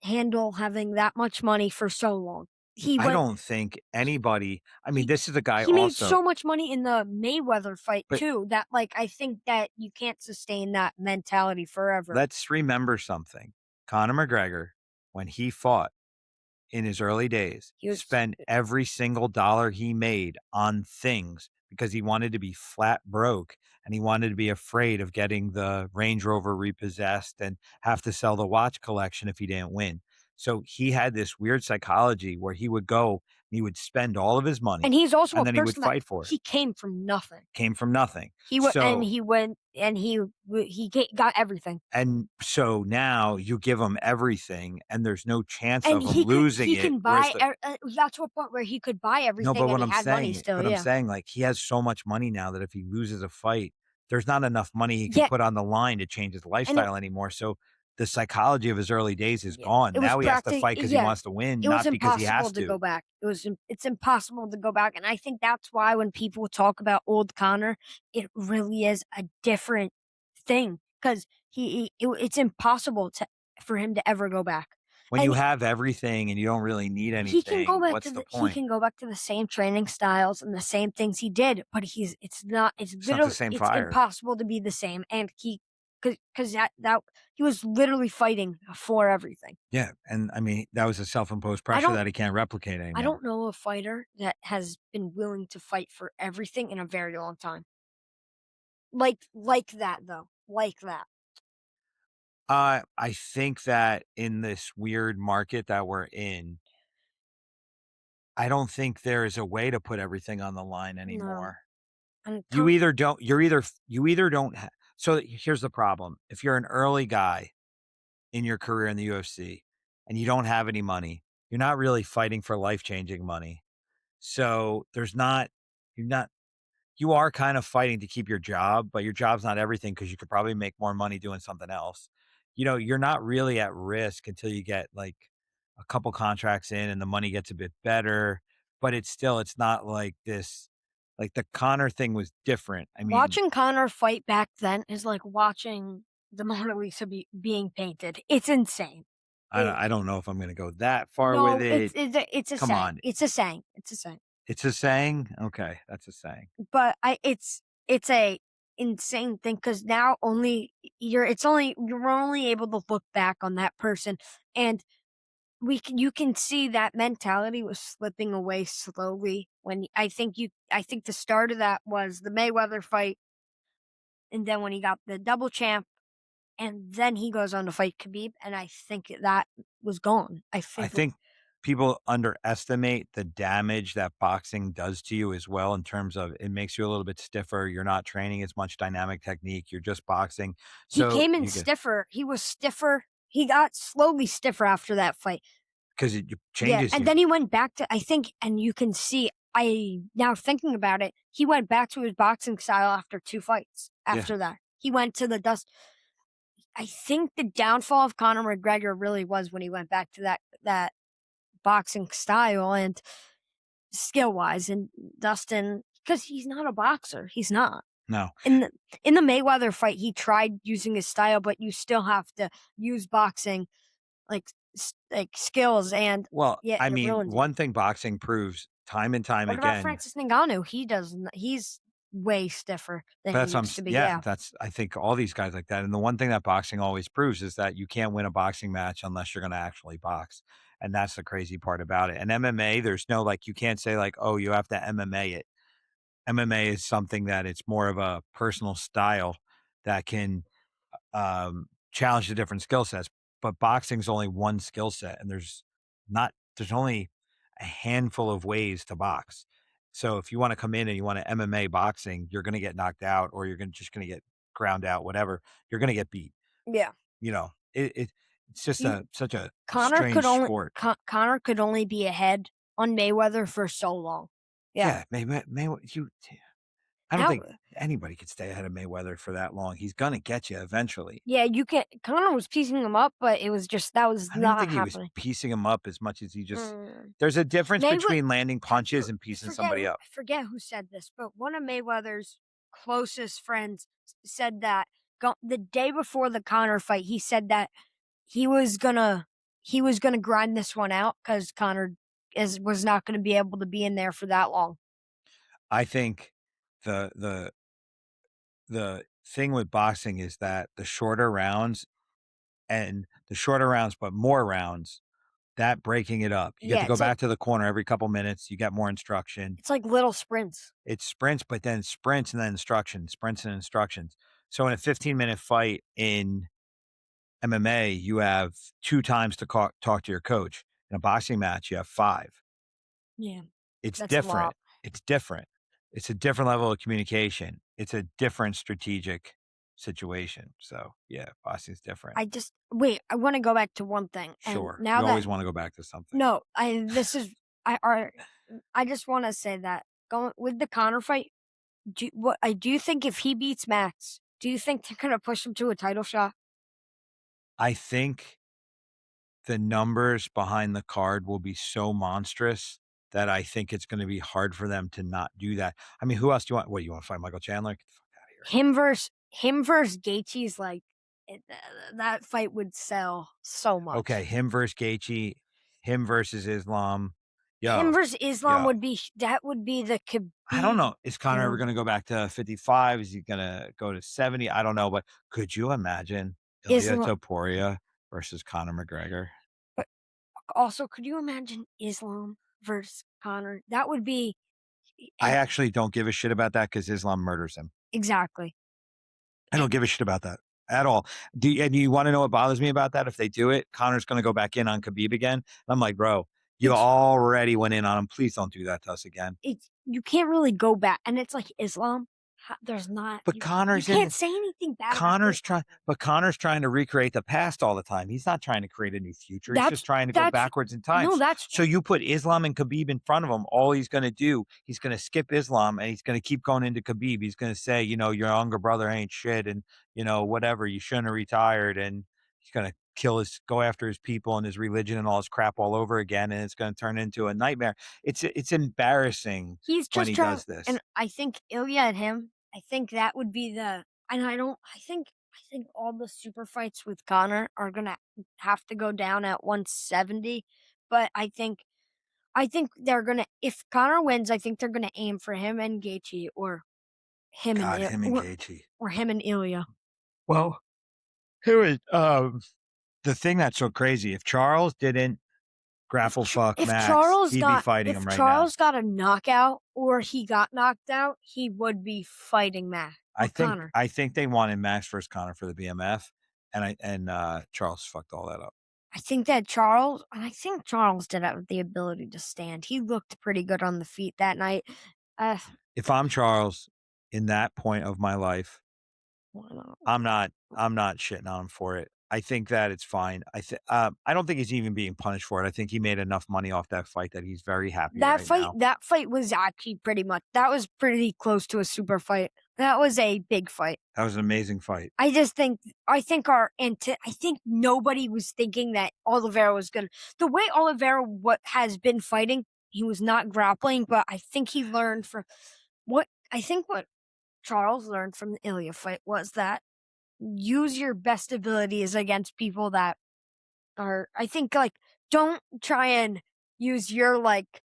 Speaker 2: handle having that much money for so long. He
Speaker 1: I
Speaker 2: went
Speaker 1: don't think anybody I mean,
Speaker 2: he
Speaker 1: this is a guy
Speaker 2: he made
Speaker 1: also
Speaker 2: so much money in the Mayweather fight
Speaker 1: but
Speaker 2: too that, like, I think that you can't sustain that mentality forever.
Speaker 1: let's remember something. Conor McGregor, when he fought in his early days,
Speaker 2: He was
Speaker 1: spent every single dollar he made on things because he wanted to be flat broke and he wanted to be afraid of getting the Range Rover repossessed and have to sell the watch collection if he didn't win. So he had this weird psychology where he would go and he would spend all of his
Speaker 2: and
Speaker 1: money
Speaker 2: he's also
Speaker 1: and
Speaker 2: a
Speaker 1: then he would
Speaker 2: person that
Speaker 1: fight for it.
Speaker 2: he came from nothing.
Speaker 1: Came from nothing.
Speaker 2: And he went and got everything.
Speaker 1: And so now you give him everything and there's no chance
Speaker 2: And
Speaker 1: of him losing
Speaker 2: he
Speaker 1: it,
Speaker 2: can
Speaker 1: whereas
Speaker 2: buy
Speaker 1: the
Speaker 2: got to a point where he could buy
Speaker 1: no,
Speaker 2: everything and he had money still,
Speaker 1: but I'm
Speaker 2: yeah.
Speaker 1: saying, like, he has so much money now that if he loses a fight, there's not enough money he can
Speaker 2: Yeah,
Speaker 1: put on the line to change his
Speaker 2: and
Speaker 1: lifestyle anymore, so the psychology of his early days is
Speaker 2: yeah,
Speaker 1: gone.
Speaker 2: it was
Speaker 1: Now he has to
Speaker 2: practic
Speaker 1: fight because he
Speaker 2: yeah,
Speaker 1: wants to win,
Speaker 2: it was
Speaker 1: not because he
Speaker 2: impossible
Speaker 1: has
Speaker 2: to go
Speaker 1: to.
Speaker 2: back. It's impossible to go back, and I think that's why when people talk about old Connor, it really is a different thing 'cause it's impossible for him to ever go back.
Speaker 1: When you
Speaker 2: And
Speaker 1: have everything and you don't really need anything, what's the
Speaker 2: he
Speaker 1: point?
Speaker 2: can go back to the same training styles and the same things he did, but
Speaker 1: It's not the same
Speaker 2: it's
Speaker 1: fire.
Speaker 2: impossible to be the same, and because that he was literally fighting for everything.
Speaker 1: Yeah, and, I mean, that was a self-imposed
Speaker 2: I
Speaker 1: pressure
Speaker 2: don't
Speaker 1: that he can't replicate
Speaker 2: I
Speaker 1: anymore.
Speaker 2: don't know a fighter that has been willing to fight for everything in a very long time. Like that though, like that.
Speaker 1: I think that in this weird market that we're in, I don't think there is a way to put everything on the line
Speaker 2: No,
Speaker 1: anymore.
Speaker 2: and
Speaker 1: You
Speaker 2: Con
Speaker 1: either don't you're either you either don't ha so here's the problem. If you're an early guy in your career in the UFC and you don't have any money, you're not really fighting for life-changing money. So there's not you're not you are kind of fighting to keep your job, but your job's not everything because you could probably make more money doing something else. You're not really at risk until you get like a couple contracts in and the money gets a bit better, but it's not like this like the Connor thing was different. I mean,
Speaker 2: Watching Connor fight back then is like watching the Mona Lisa being painted. It's insane. It
Speaker 1: I don't know if I'm gonna go that far with
Speaker 2: No,
Speaker 1: it.
Speaker 2: it's a
Speaker 1: Come
Speaker 2: saying.
Speaker 1: on.
Speaker 2: It's a saying. It's a saying.
Speaker 1: It's a saying? Okay, that's a saying.
Speaker 2: But it's a insane thing because now only you're only able to look back on that person, and you can see that mentality was slipping away slowly when I think the start of that was the Mayweather fight, and then when he got the double champ, and then he goes on to fight Khabib, and I think that was gone.
Speaker 1: I think people underestimate the damage that boxing does to you as well in terms of it makes you a little bit stiffer. You're not training as much dynamic technique. You're just boxing.
Speaker 2: he
Speaker 1: So
Speaker 2: came in
Speaker 1: you get
Speaker 2: stiffer. He was stiffer. He got slowly stiffer after that fight.
Speaker 1: because it
Speaker 2: Yeah,
Speaker 1: changes
Speaker 2: and
Speaker 1: you.
Speaker 2: then he went back to I think and you can see now thinking about it, he went back to his boxing style after 2 fights
Speaker 1: Yeah.
Speaker 2: after that. he went to the dust. I think the downfall of Conor McGregor really was when he went back to that boxing style and skill wise, and Dustin, because he's not a boxer, he's not.
Speaker 1: No.
Speaker 2: In the in the Mayweather fight, he tried using his style, but you still have to use boxing like like skills, and
Speaker 1: Well,
Speaker 2: yeah,
Speaker 1: I
Speaker 2: it
Speaker 1: mean,
Speaker 2: ruins you.
Speaker 1: one thing boxing proves time and time
Speaker 2: What about
Speaker 1: again.
Speaker 2: Francis Ngannou? He doesn't. He's way stiffer than he
Speaker 1: That's
Speaker 2: used to be.
Speaker 1: yeah,
Speaker 2: Yeah,
Speaker 1: that's I think all these guys like that. And the one thing that boxing always proves is that you can't win a boxing match unless you're going to actually box. And that's the crazy part about it. And MMA, there's no like you can't say like, oh, you have to MMA it. MMA is something that it's more of a personal style that can challenge the different skill sets. But boxing's only one skill set, and there's only a handful of ways to box. So if you want to come in and you want to MMA boxing, you're going to get knocked out, or you're going just going to get ground out, whatever. You're going to get beat.
Speaker 2: yeah.
Speaker 1: You know, it's just
Speaker 2: He
Speaker 1: such a
Speaker 2: Connor could
Speaker 1: strange
Speaker 2: only
Speaker 1: sport.
Speaker 2: Connor could only be ahead on Mayweather for so long. Yeah,
Speaker 1: Yeah, you. I don't
Speaker 2: now
Speaker 1: think anybody could stay ahead of Mayweather for that long. He's going to get you eventually.
Speaker 2: yeah, you can. Connor was piecing him up, but it was just that was
Speaker 1: I don't even
Speaker 2: not
Speaker 1: think he was
Speaker 2: happening.
Speaker 1: piecing him up as much as he just
Speaker 2: Mm.
Speaker 1: there's a difference
Speaker 2: Mayweather,
Speaker 1: between landing punches and piecing somebody up.
Speaker 2: I forget who said this, but one of Mayweather's closest friends said that the day before the Connor fight, he said that he was gonna he was gonna grind this one out because Connor is was not gonna be able to be in there for that long.
Speaker 1: I think the the thing with boxing is that the shorter rounds, but more rounds, that breaking it up. You get
Speaker 2: Yeah,
Speaker 1: to go back to the corner every couple minutes. You get more instruction.
Speaker 2: it's like little sprints.
Speaker 1: It's sprints, but then sprints and then instructions, sprints and instructions. So in a 15-minute fight in MMA, you have 2 times to talk to your coach. In a boxing match, you have 5.
Speaker 2: Yeah,
Speaker 1: It's
Speaker 2: that's a
Speaker 1: different.
Speaker 2: lot.
Speaker 1: It's different. It's a different level of communication. It's a different strategic situation. So, yeah, boxing's different.
Speaker 2: I just wait. I want to go back to one thing, and
Speaker 1: Sure.
Speaker 2: now
Speaker 1: You
Speaker 2: that
Speaker 1: always wanna go back to something.
Speaker 2: no, I this is I are I just want to say that going with the Connor fight, I do think if he beats Max, do you think they're gonna push him to a title shot?
Speaker 1: I think the numbers behind the card will be so monstrous that I think it's gonna be hard for them to not do that. I mean, who else do you want? What, you wanna fight Michael Chandler? Get the fuck outta here.
Speaker 2: Him versus Gaethje's like that fight would sell so
Speaker 1: Okay,
Speaker 2: much.
Speaker 1: him versus Gaethje, him versus Islam.
Speaker 2: Him
Speaker 1: Yo,
Speaker 2: versus Islam
Speaker 1: yo.
Speaker 2: would be that would be the
Speaker 1: I don't
Speaker 2: Khabib.
Speaker 1: know. Is Conor ever
Speaker 2: Um,
Speaker 1: gonna go back to 55? Is he gonna go to 70? I don't know, but could you imagine Ilia
Speaker 2: Islam,
Speaker 1: Topuria versus Conor McGregor?
Speaker 2: but also, could you imagine Islam versus Connor? That would be
Speaker 1: I
Speaker 2: and
Speaker 1: actually don't give a shit about that because Islam murders him.
Speaker 2: exactly.
Speaker 1: I
Speaker 2: Eh,
Speaker 1: don't give a shit about that at all. And you wanna know what bothers me about that? If they do it, Conor's gonna go back in on Khabib again. I'm like, "Bro, you
Speaker 2: It's
Speaker 1: already went in on him. Please don't do that to us again."
Speaker 2: it's you can't really go back, and it's like Islam. There's not
Speaker 1: But
Speaker 2: you
Speaker 1: Conor's
Speaker 2: can't
Speaker 1: in
Speaker 2: say anything bad about
Speaker 1: Connor's
Speaker 2: Islam.
Speaker 1: trying but Connor's trying to recreate the past all the time. He's not trying to create a new future. He's just trying to go
Speaker 2: That's
Speaker 1: backwards in time.
Speaker 2: no, that's
Speaker 1: So you put Islam and Khabib in front of him, all he's gonna do, he's gonna skip Islam and he's gonna keep going into Khabib. He's gonna say, your younger brother ain't shit and, whatever, you shouldn't have retired. And he's gonna go after his people and his religion and all his crap all over again, and it's gonna turn into a nightmare. It's embarrassing
Speaker 2: he's
Speaker 1: when
Speaker 2: just
Speaker 1: he
Speaker 2: trying,
Speaker 1: does this.
Speaker 2: and I think Ilya and him. I think that would be the, and I don't. I think all the super fights with Connor are gonna have to go down at 170. But I think they're gonna. If Connor wins, I think they're gonna aim for him and Gaethje, or him and
Speaker 1: God, him and Gaethje.
Speaker 2: or him and Ilya.
Speaker 1: Well, here is the thing that's so crazy. If Charles didn't grapple fuck Max, he'd be fighting him
Speaker 2: If
Speaker 1: right now.
Speaker 2: Charles got a knockout or he got knocked out, he would be fighting Matt
Speaker 1: I
Speaker 2: or
Speaker 1: think
Speaker 2: Connor.
Speaker 1: I think they wanted Max versus Connor for the BMF, and Charles fucked all that up.
Speaker 2: I think Charles did have the ability to stand. He looked pretty good on the feet that night. Uh,
Speaker 1: If I'm Charles in that point of my life,
Speaker 2: why not?
Speaker 1: I'm not shitting on him for it. I think that it's fine. I don't think he's even being punished for it. I think he made enough money off that fight that he's very happy right now.
Speaker 2: That fight was actually pretty much that was pretty close to a super fight. That was a big fight.
Speaker 1: That was an amazing fight.
Speaker 2: I just think I think nobody was thinking that Oliveira was gonna the way Oliveira what has been fighting, he was not grappling, but I think he learned from what Charles learned from the Ilia fight was that use your best abilities against people that are I think like don't try and use your like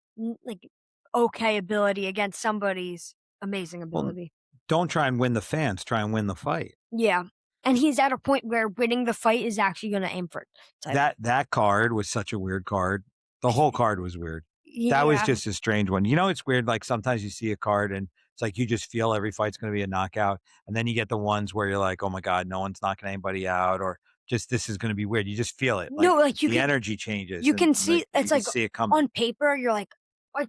Speaker 2: okay ability against somebody's amazing
Speaker 1: Well,
Speaker 2: ability.
Speaker 1: don't try and win the fans, try and win the fight.
Speaker 2: Yeah. And he's at a point where winning the fight is actually gonna aim for title.
Speaker 1: That card was such a weird card. The whole card was weird. That was
Speaker 2: Yeah.
Speaker 1: just a strange one. You know, it's weird, like, sometimes you see a card and it's like you just feel every fight's gonna be a knockout, and then you get the ones where you're like, "Oh my god, no one's knocking anybody out," or just, "This is gonna be weird." You just feel it, like,
Speaker 2: No, like,
Speaker 1: the energy changes
Speaker 2: you
Speaker 1: and,
Speaker 2: can
Speaker 1: like,
Speaker 2: see
Speaker 1: you
Speaker 2: it's
Speaker 1: can
Speaker 2: like
Speaker 1: see it coming.
Speaker 2: on paper, you're like I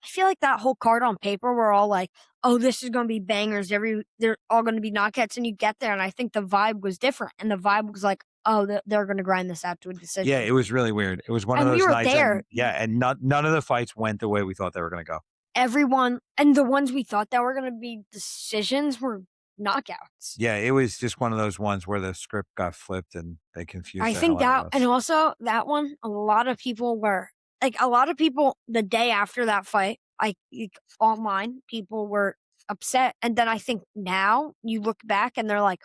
Speaker 2: feel like that whole card on paper, we're all like, "Oh, this is gonna be bangers, they're all gonna be knockouts," and you get there, and I think the vibe was different, and the vibe was like, "Oh, they're gonna grind this out to a
Speaker 1: Yeah,
Speaker 2: decision."
Speaker 1: it was really weird. It was one of
Speaker 2: And we
Speaker 1: those
Speaker 2: were
Speaker 1: nights and
Speaker 2: there.
Speaker 1: yeah, and none of the fights went the way we thought they were gonna go.
Speaker 2: Everyone and the ones we thought that were gonna be decisions were knockouts.
Speaker 1: Yeah, it was just one of those ones where the script got flipped and they
Speaker 2: I
Speaker 1: confused the
Speaker 2: think
Speaker 1: hell out of
Speaker 2: that and
Speaker 1: us.
Speaker 2: also that one, a lot of people were a lot of people the day after that fight, online, people were upset. And then I think now you look back and they're like,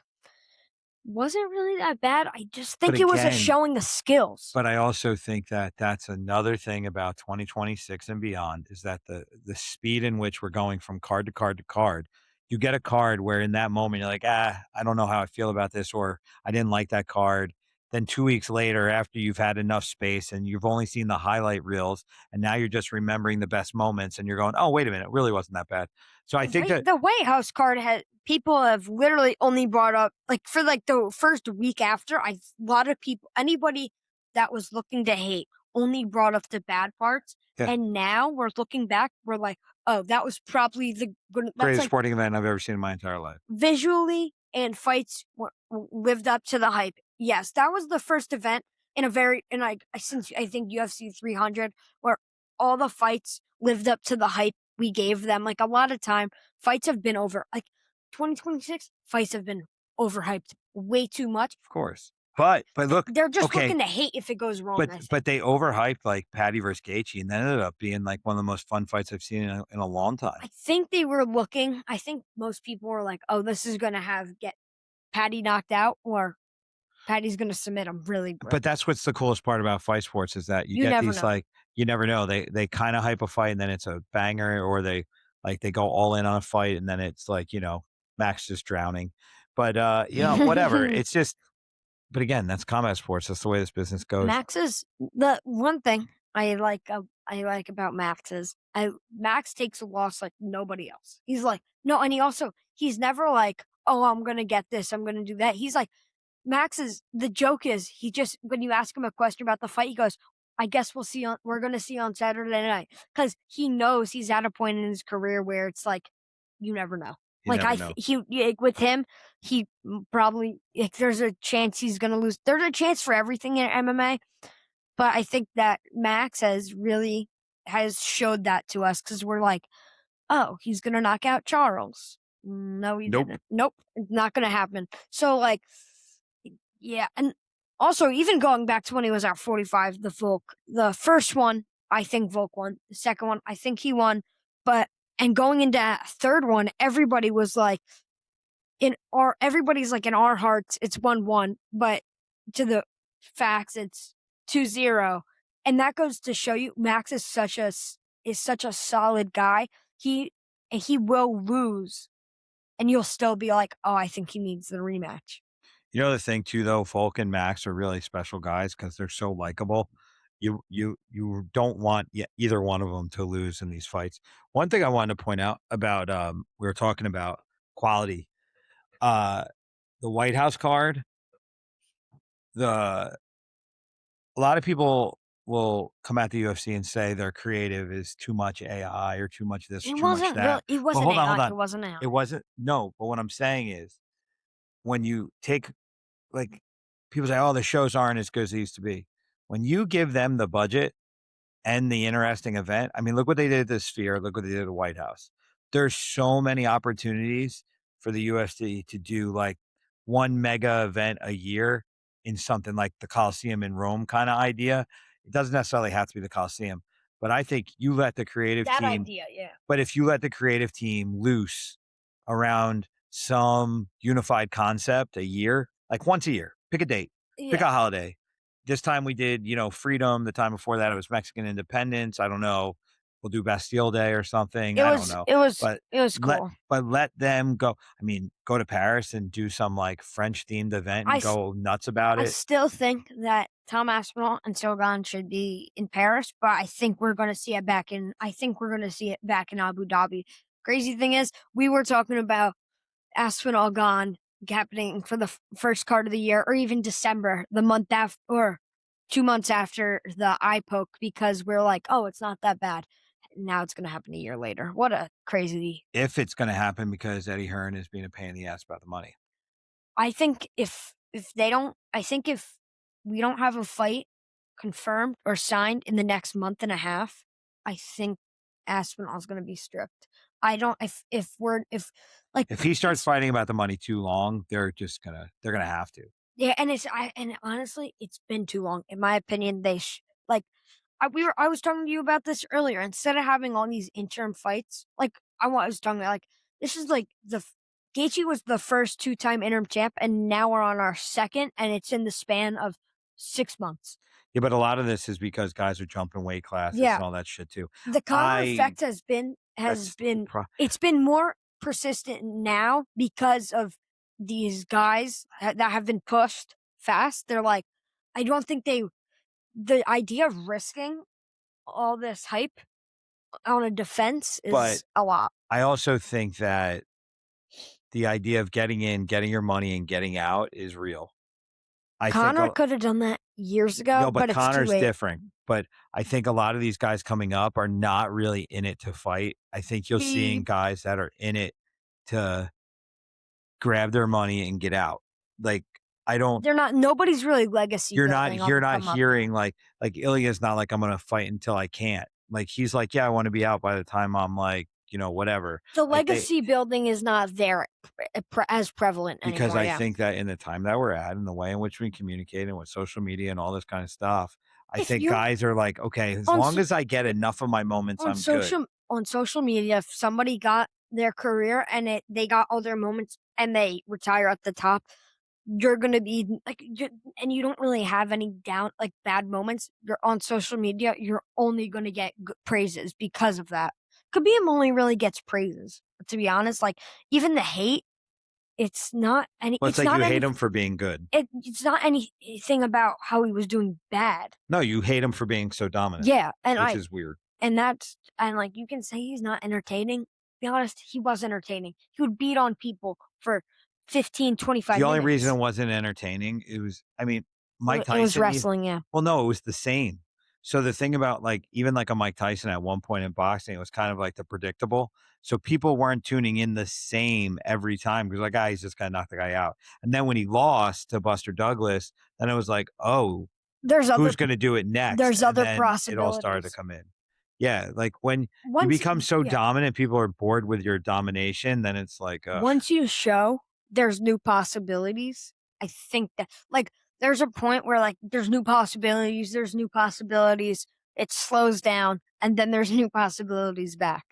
Speaker 2: was it really that bad? I just
Speaker 1: But
Speaker 2: think it was a
Speaker 1: again,
Speaker 2: showing the skills.
Speaker 1: but I also think that that's another thing about 2026 and beyond is that the speed in which we're going from card to card to card. You get a card where in that moment you're like, I don't know how I feel about this, or I didn't like that card. Then 2 weeks later, after you've had enough space and you've only seen the highlight reels, and now you're just remembering the best moments, and you're going, "Oh, wait a minute, it really wasn't that bad." So I think that
Speaker 2: The White House card had people have literally only brought up like for like the first week after a lot of people anybody that was looking to hate only brought up the bad parts.
Speaker 1: yeah,
Speaker 2: And now we're looking back, we're like, oh, that was probably the good that's
Speaker 1: greatest
Speaker 2: like
Speaker 1: sporting event I've ever seen in my entire life.
Speaker 2: visually and fights lived up to the hype. Yes, that was the first event in a very in like since I think UFC 300 where all the fights lived up to the hype we gave them. Like a lot of time, fights have been over. Like 2026 fights have been overhyped way too much.
Speaker 1: Of course. But look,
Speaker 2: They're just
Speaker 1: okay,
Speaker 2: looking to hate if it goes wrong. I think.
Speaker 1: but they overhyped like Patty versus Gaethje, and that ended up being like one of the most fun fights I've seen in a long time.
Speaker 2: I think they were looking. I think most people were like, "Oh, this is gonna have get Patty knocked out, or Patty's gonna submit him really
Speaker 1: But
Speaker 2: quick."
Speaker 1: that's what's the coolest part about fight sports is that you
Speaker 2: You
Speaker 1: get
Speaker 2: never
Speaker 1: these
Speaker 2: know.
Speaker 1: like you never know. They kind of hype a fight and then it's a banger, or they go all in on a fight and then it's like Max just drowning. But whatever. It's just. But again, that's combat sports. That's the way this business goes.
Speaker 2: Max is the one thing I like about Max is Max takes a loss like nobody else. He's like no, and he's never like, oh, I'm gonna get this, I'm gonna do that. He's like Max is the joke is he just when you ask him a question about the fight, he goes, I guess we're gonna see on Saturday night because he knows he's at a point in his career where it's like you never know.
Speaker 1: You never know.
Speaker 2: With him, probably like there's a chance he's gonna lose. There's a chance for everything in MMA, but I think that Max has showed that to us because we're like, oh, he's gonna knock out Charles. No, he
Speaker 1: Nope.
Speaker 2: didn't. Nope, it's not gonna happen. So like, yeah, and also even going back to when he was at 45, the first one, I think Volk won. The second one, I think he won. But and going into that third one, everybody was like, everybody's like in our hearts, it's 1-1, but to the facts, it's 2-0, and that goes to show you Max is such a solid guy. He will lose, and you'll still be like, oh, I think he needs the rematch.
Speaker 1: You know the thing too, though, Folk and Max are really special guys because they're so likable. You don't want either one of them to lose in these fights. One thing I wanted to point out about we were talking about quality. Uh, the White House card, the a lot of people will come at the UFC and say their creative is too much AI or too much this, too much that.
Speaker 2: It
Speaker 1: But
Speaker 2: wasn't
Speaker 1: hold on, hold
Speaker 2: AI.
Speaker 1: on.
Speaker 2: It wasn't AI.
Speaker 1: It wasn't no. But what I'm saying is when you take like people say, "Oh, the shows aren't as good as they used to be." When you give them the budget and the interesting event, I mean, look what they did at the Sphere. Look what they did at the White House. There's so many opportunities for the UFC to do like one mega event a year in something like the Coliseum in Rome kind of idea. It doesn't necessarily have to be the Coliseum, but I think you let the creative
Speaker 2: That
Speaker 1: team
Speaker 2: idea, yeah.
Speaker 1: but if you let the creative team loose around some unified concept a year, like once a year, pick a date, pick
Speaker 2: Yeah.
Speaker 1: a holiday. This time we did, freedom. The time before that, it was Mexican independence. I don't know. We'll do Bastille Day or something.
Speaker 2: It
Speaker 1: I don't
Speaker 2: was
Speaker 1: know.
Speaker 2: it was
Speaker 1: But
Speaker 2: it was
Speaker 1: let
Speaker 2: cool.
Speaker 1: let them go. I mean, go to Paris and do some like French themed event
Speaker 2: I
Speaker 1: and
Speaker 2: s
Speaker 1: go nuts about
Speaker 2: I
Speaker 1: it.
Speaker 2: still think that Tom Aspinall and Shogun should be in Paris, but I think we're gonna see it back in Abu Dhabi. Crazy thing is, we were talking about Aspinall gone happening for the first card of the year, or even December, the month after, or 2 months after the eye poke, because we're like, oh, it's not that bad. Now it's gonna happen a year later. What a crazy.
Speaker 1: If it's going to happen because Eddie Hearn is being a pain in the ass about the money.
Speaker 2: I think if they don't, I think if we don't have a fight confirmed or signed in the next month and a half, I think Aspinall's going to be stripped. I don't if we're if like
Speaker 1: If he starts
Speaker 2: it's
Speaker 1: fighting about the money too long, they're gonna have to.
Speaker 2: yeah, and honestly, it's been too long. In my opinion, like I was talking to you about this earlier. Instead of having all these interim fights, like I was talking about, like this is like Gaethje was the first two-time interim champ, and now we're on our second, and it's in the span of 6 months.
Speaker 1: Yeah, but a lot of this is because guys are jumping weight classes
Speaker 2: Yeah,
Speaker 1: and all that shit too.
Speaker 2: the Connor
Speaker 1: I
Speaker 2: effect has
Speaker 1: that's the
Speaker 2: been
Speaker 1: pro
Speaker 2: it's been more persistent now because of these guys that have been pushed fast. They're like, I don't think they the idea of risking all this hype on a defense
Speaker 1: but
Speaker 2: is a lot.
Speaker 1: I also think that the idea of getting in, getting your money, and getting out is real. I think
Speaker 2: Connor
Speaker 1: a
Speaker 2: could have done that years ago,
Speaker 1: no, but
Speaker 2: but it's too
Speaker 1: Connor's
Speaker 2: late.
Speaker 1: different. But I think a lot of these guys coming up are not really in it to fight. I think you're
Speaker 2: He
Speaker 1: seeing guys that are in it to grab their money and get out. Like, I don't
Speaker 2: they're not nobody's really legacy building on
Speaker 1: you're
Speaker 2: the
Speaker 1: not
Speaker 2: come up.
Speaker 1: hearing like Ilya's not like, "I'm gonna fight until I can't." Like, he's like, "Yeah, I wanna be out by the time I'm like, whatever."
Speaker 2: The
Speaker 1: Like, they
Speaker 2: legacy building is not there as prevalent
Speaker 1: because
Speaker 2: anymore,
Speaker 1: I
Speaker 2: yeah.
Speaker 1: think that in the time that we're at and the way in which we communicate and with social media and all this kind of stuff, I
Speaker 2: If
Speaker 1: think
Speaker 2: you're
Speaker 1: guys are like, "Okay, as
Speaker 2: on
Speaker 1: long as I get enough of my moments, I'm good."
Speaker 2: on social media, if somebody got their career and they got all their moments and they retire at the top, you're gonna be like, and you don't really have any down like bad moments. You're on social media. You're only gonna get praises because of that. Khabib only really gets praises, to be honest. Like even the hate, it's not any.
Speaker 1: Well, it's like you hate him for being good.
Speaker 2: It's not anything about how he was doing bad.
Speaker 1: No, you hate him for being so dominant,
Speaker 2: Yeah,
Speaker 1: which is weird.
Speaker 2: like, you can say he's not entertaining. Be honest, he was entertaining. He would beat on people for 15,
Speaker 1: The
Speaker 2: 25
Speaker 1: only reason it
Speaker 2: minutes.
Speaker 1: wasn't entertaining, I mean, Mike
Speaker 2: It was
Speaker 1: Tyson,
Speaker 2: wrestling, yeah.
Speaker 1: well, no, it was the same. So the thing about like even like a Mike Tyson at one point in boxing, it was kind of like the predictable. So people weren't tuning in the same every time because like, he's just gonna knock the guy out. And then when he lost to Buster Douglas, then it was like, oh,
Speaker 2: There's other
Speaker 1: who's gonna do it next?
Speaker 2: there's
Speaker 1: And
Speaker 2: other
Speaker 1: then it all started to
Speaker 2: possibilities.
Speaker 1: come in. Yeah, like when you
Speaker 2: Once
Speaker 1: become so
Speaker 2: yeah,
Speaker 1: dominant, people are bored with your domination, then it's like, ugh.
Speaker 2: once you show there's new possibilities, I think that like, there's a point where, like, there's new possibilities, it slows down, and then there's new possibilities back.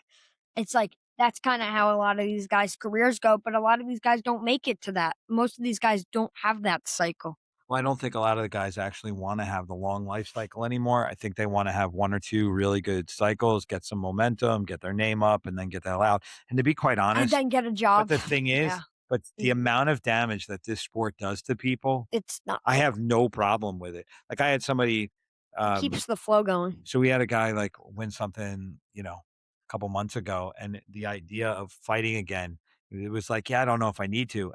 Speaker 2: It's like, that's kinda how a lot of these guys' careers go, but a lot of these guys don't make it to that. Most of these guys don't have that cycle.
Speaker 1: Well, I don't think a lot of the guys actually wanna have the long life cycle anymore. I think they wanna have 1 or 2 really good cycles, get some momentum, get their name up, and then get the hell out. And to be quite
Speaker 2: And
Speaker 1: honest,
Speaker 2: then get a
Speaker 1: but
Speaker 2: job.
Speaker 1: the thing
Speaker 2: Yeah.
Speaker 1: is but the
Speaker 2: Mm,
Speaker 1: amount of damage that this sport does to people,
Speaker 2: it's not
Speaker 1: I
Speaker 2: like
Speaker 1: have no problem with it. Like, I had somebody,
Speaker 2: it
Speaker 1: um
Speaker 2: keeps the flow going.
Speaker 1: so we had a guy, like, win something, a couple months ago, and the idea of fighting again, it was like, "Yeah, I don't know if I need to."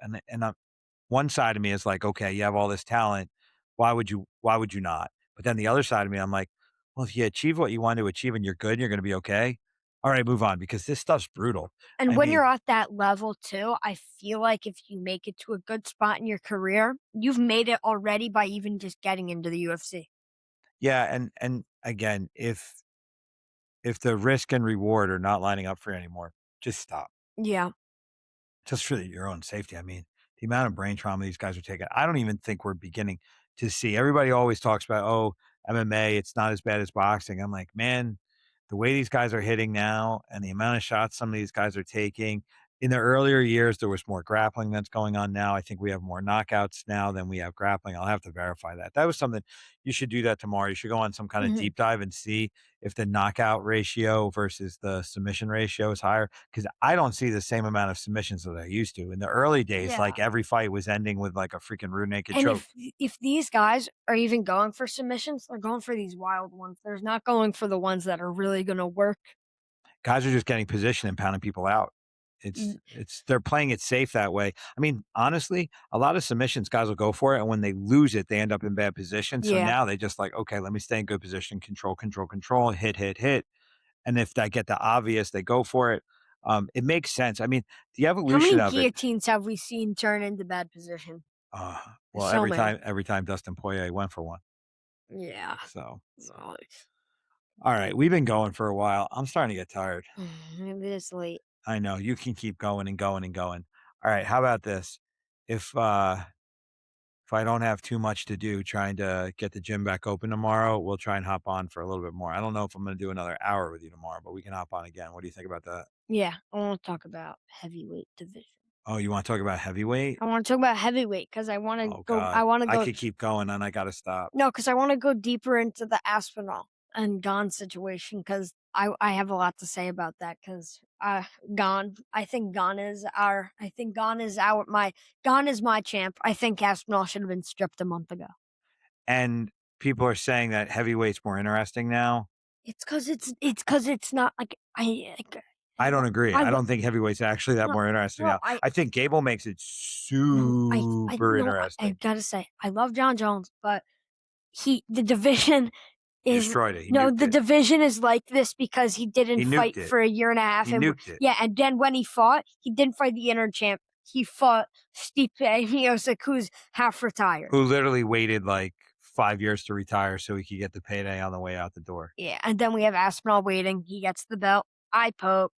Speaker 1: One side of me is like, "Okay, you have all this talent. Why would you not?" But then the other side of me, I'm like, "Well, if you achieve what you want to achieve and you're good, you're gonna be okay. Alright, move on because this stuff's brutal."
Speaker 2: And
Speaker 1: I
Speaker 2: when you're
Speaker 1: mean,
Speaker 2: at that level too, I feel like if you make it to a good spot in your career, you've made it already by even just getting into the UFC.
Speaker 1: yeah, and again, if the risk and reward are not lining up for you anymore, just stop.
Speaker 2: Yeah.
Speaker 1: just for your own safety. I mean, the amount of brain trauma these guys are taking, I don't even think we're beginning to see. Everybody always talks about, oh, MMA, it's not as bad as boxing. I'm like, man, the way these guys are hitting now and the amount of shots some of these guys are taking. In the earlier years, there was more grappling that's going on now. I think we have more knockouts now than we have grappling. I'll have to verify that. That was something you should do that tomorrow. You should go on some kind of
Speaker 2: Mhm.
Speaker 1: deep dive and see if the knockout ratio versus the submission ratio is higher. Because I don't see the same amount of submissions that I used to. In the early days,
Speaker 2: Yeah.
Speaker 1: like every fight was ending with like a freaking rear naked
Speaker 2: And
Speaker 1: choke.
Speaker 2: if these guys are even going for submissions, they're going for these wild ones. They're not going for the ones that are really gonna work.
Speaker 1: Guys are just getting position and pounding people out.
Speaker 2: Mm,
Speaker 1: It's they're playing it safe that way. I mean, honestly, a lot of submissions, guys will go for it, and when they lose it, they end up in bad position. So
Speaker 2: yeah.
Speaker 1: now they just like, okay, let me stay in good position, control, control, control, hit, hit, hit. And if I get the obvious, they go for it. It makes sense. I mean, the
Speaker 2: How
Speaker 1: evolution
Speaker 2: many
Speaker 1: of it.
Speaker 2: guillotines have we seen turn into bad position?
Speaker 1: Uh, well,
Speaker 2: So many.
Speaker 1: every time Dustin Poirier went for one.
Speaker 2: Yeah.
Speaker 1: So,
Speaker 2: So,
Speaker 1: all right, we've been going for a while. I'm starting to get tired.
Speaker 2: it is late.
Speaker 1: I know you can keep going and going and going. All right, how about this? If uh if I don't have too much to do trying to get the gym back open tomorrow, we'll try and hop on for a little bit more. I don't know if I'm going to do another hour with you tomorrow, but we can hop on again. What do you think about that?
Speaker 2: Yeah, I wanna talk about heavyweight division.
Speaker 1: Oh, you want to talk about heavyweight?
Speaker 2: I wanna talk about heavyweight because
Speaker 1: Oh God,
Speaker 2: I wanna
Speaker 1: I
Speaker 2: go
Speaker 1: could keep going and I got to stop.
Speaker 2: no, because I wanna go deeper into the Aspinall and Gon situation because I have a lot to say about that 'cause, Gon I think Gon is my champ. I think Aspinall should have been stripped a month ago.
Speaker 1: And people are saying that heavyweight's more interesting now.
Speaker 2: It's 'cause it's not
Speaker 1: I don't agree.
Speaker 2: I
Speaker 1: I
Speaker 2: lo
Speaker 1: don't think heavyweight's actually that
Speaker 2: no,
Speaker 1: more interesting
Speaker 2: no,
Speaker 1: now. I think Gable makes it
Speaker 2: no,
Speaker 1: super
Speaker 2: no, I
Speaker 1: interesting.
Speaker 2: gotta say, I love John Jones, but the division
Speaker 1: He
Speaker 2: is
Speaker 1: destroyed it. He
Speaker 2: no,
Speaker 1: nuked
Speaker 2: the
Speaker 1: it.
Speaker 2: division is like this because he
Speaker 1: He
Speaker 2: didn't
Speaker 1: nuked
Speaker 2: fight
Speaker 1: it.
Speaker 2: for a year and a half,
Speaker 1: He
Speaker 2: and
Speaker 1: nuked it.
Speaker 2: yeah, and then when he fought, he didn't fight the inner champ. He fought Stipe Miocic, who's half retired.
Speaker 1: Who literally waited like 5 years to retire so he could get the payday on the way out the door.
Speaker 2: Yeah, and then we have Aspinall waiting. He gets the belt. I poke.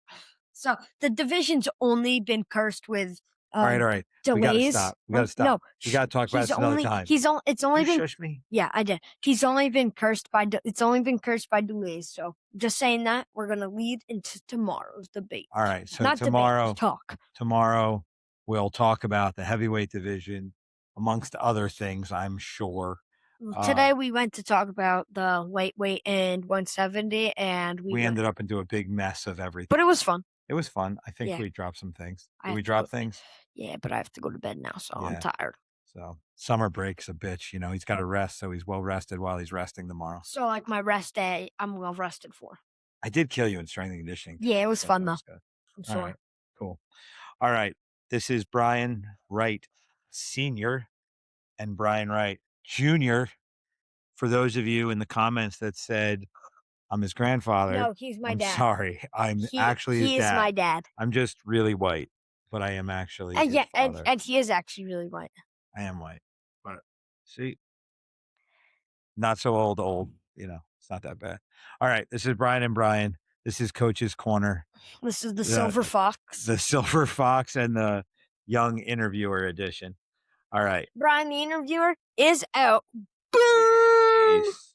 Speaker 2: So the division's only been cursed with uh,
Speaker 1: All right. We gotta
Speaker 2: delays.
Speaker 1: stop. We gotta
Speaker 2: No,
Speaker 1: stop. We gotta talk about this another time.
Speaker 2: it's
Speaker 1: Did
Speaker 2: only
Speaker 1: you
Speaker 2: been
Speaker 1: shush me?
Speaker 2: yeah, I did. He's only been cursed by it's only been cursed by delays. So just saying that we're gonna lead into tomorrow's debate.
Speaker 1: All right. So
Speaker 2: Not debate, talk.
Speaker 1: tomorrow we'll talk about the heavyweight division amongst other things, I'm sure.
Speaker 2: Well,
Speaker 1: Uh,
Speaker 2: today we went to talk about the lightweight and 170, and
Speaker 1: we ended up into a big mess of
Speaker 2: but
Speaker 1: everything.
Speaker 2: it was fun.
Speaker 1: It was fun. I think
Speaker 2: Yeah,
Speaker 1: we dropped some things.
Speaker 2: I
Speaker 1: Did
Speaker 2: have
Speaker 1: we
Speaker 2: to go.
Speaker 1: drop things?
Speaker 2: Yeah, but I have to go to bed now, so I'm
Speaker 1: Yeah.
Speaker 2: tired.
Speaker 1: So summer break's a bitch. He's got to rest, so he's well rested while he's resting tomorrow.
Speaker 2: So like my rest day, I'm well rested for.
Speaker 1: I did kill you in strength and conditioning
Speaker 2: Yeah,
Speaker 1: today,
Speaker 2: it was
Speaker 1: so
Speaker 2: fun
Speaker 1: that
Speaker 2: though.
Speaker 1: was good.
Speaker 2: I'm
Speaker 1: All right,
Speaker 2: sore.
Speaker 1: cool. All right, this is Brian Wright Senior and Brian Wright Junior. For those of you in the comments that said I'm his grandfather,
Speaker 2: No, he's my
Speaker 1: I'm
Speaker 2: dad.
Speaker 1: sorry. I'm actually his
Speaker 2: He is my
Speaker 1: dad.
Speaker 2: dad.
Speaker 1: I'm just really white, but I am actually
Speaker 2: And
Speaker 1: his
Speaker 2: yeah,
Speaker 1: father.
Speaker 2: and he is actually really white.
Speaker 1: I am white, but see, not so old. Old, it's not that bad. All right, this is Brian and Brian. This is Coach's Corner.
Speaker 2: This is the
Speaker 1: The
Speaker 2: silver fox.
Speaker 1: the Silver Fox and the Young Interviewer edition. All right.
Speaker 2: Brian, the interviewer, is out.
Speaker 1: Peace.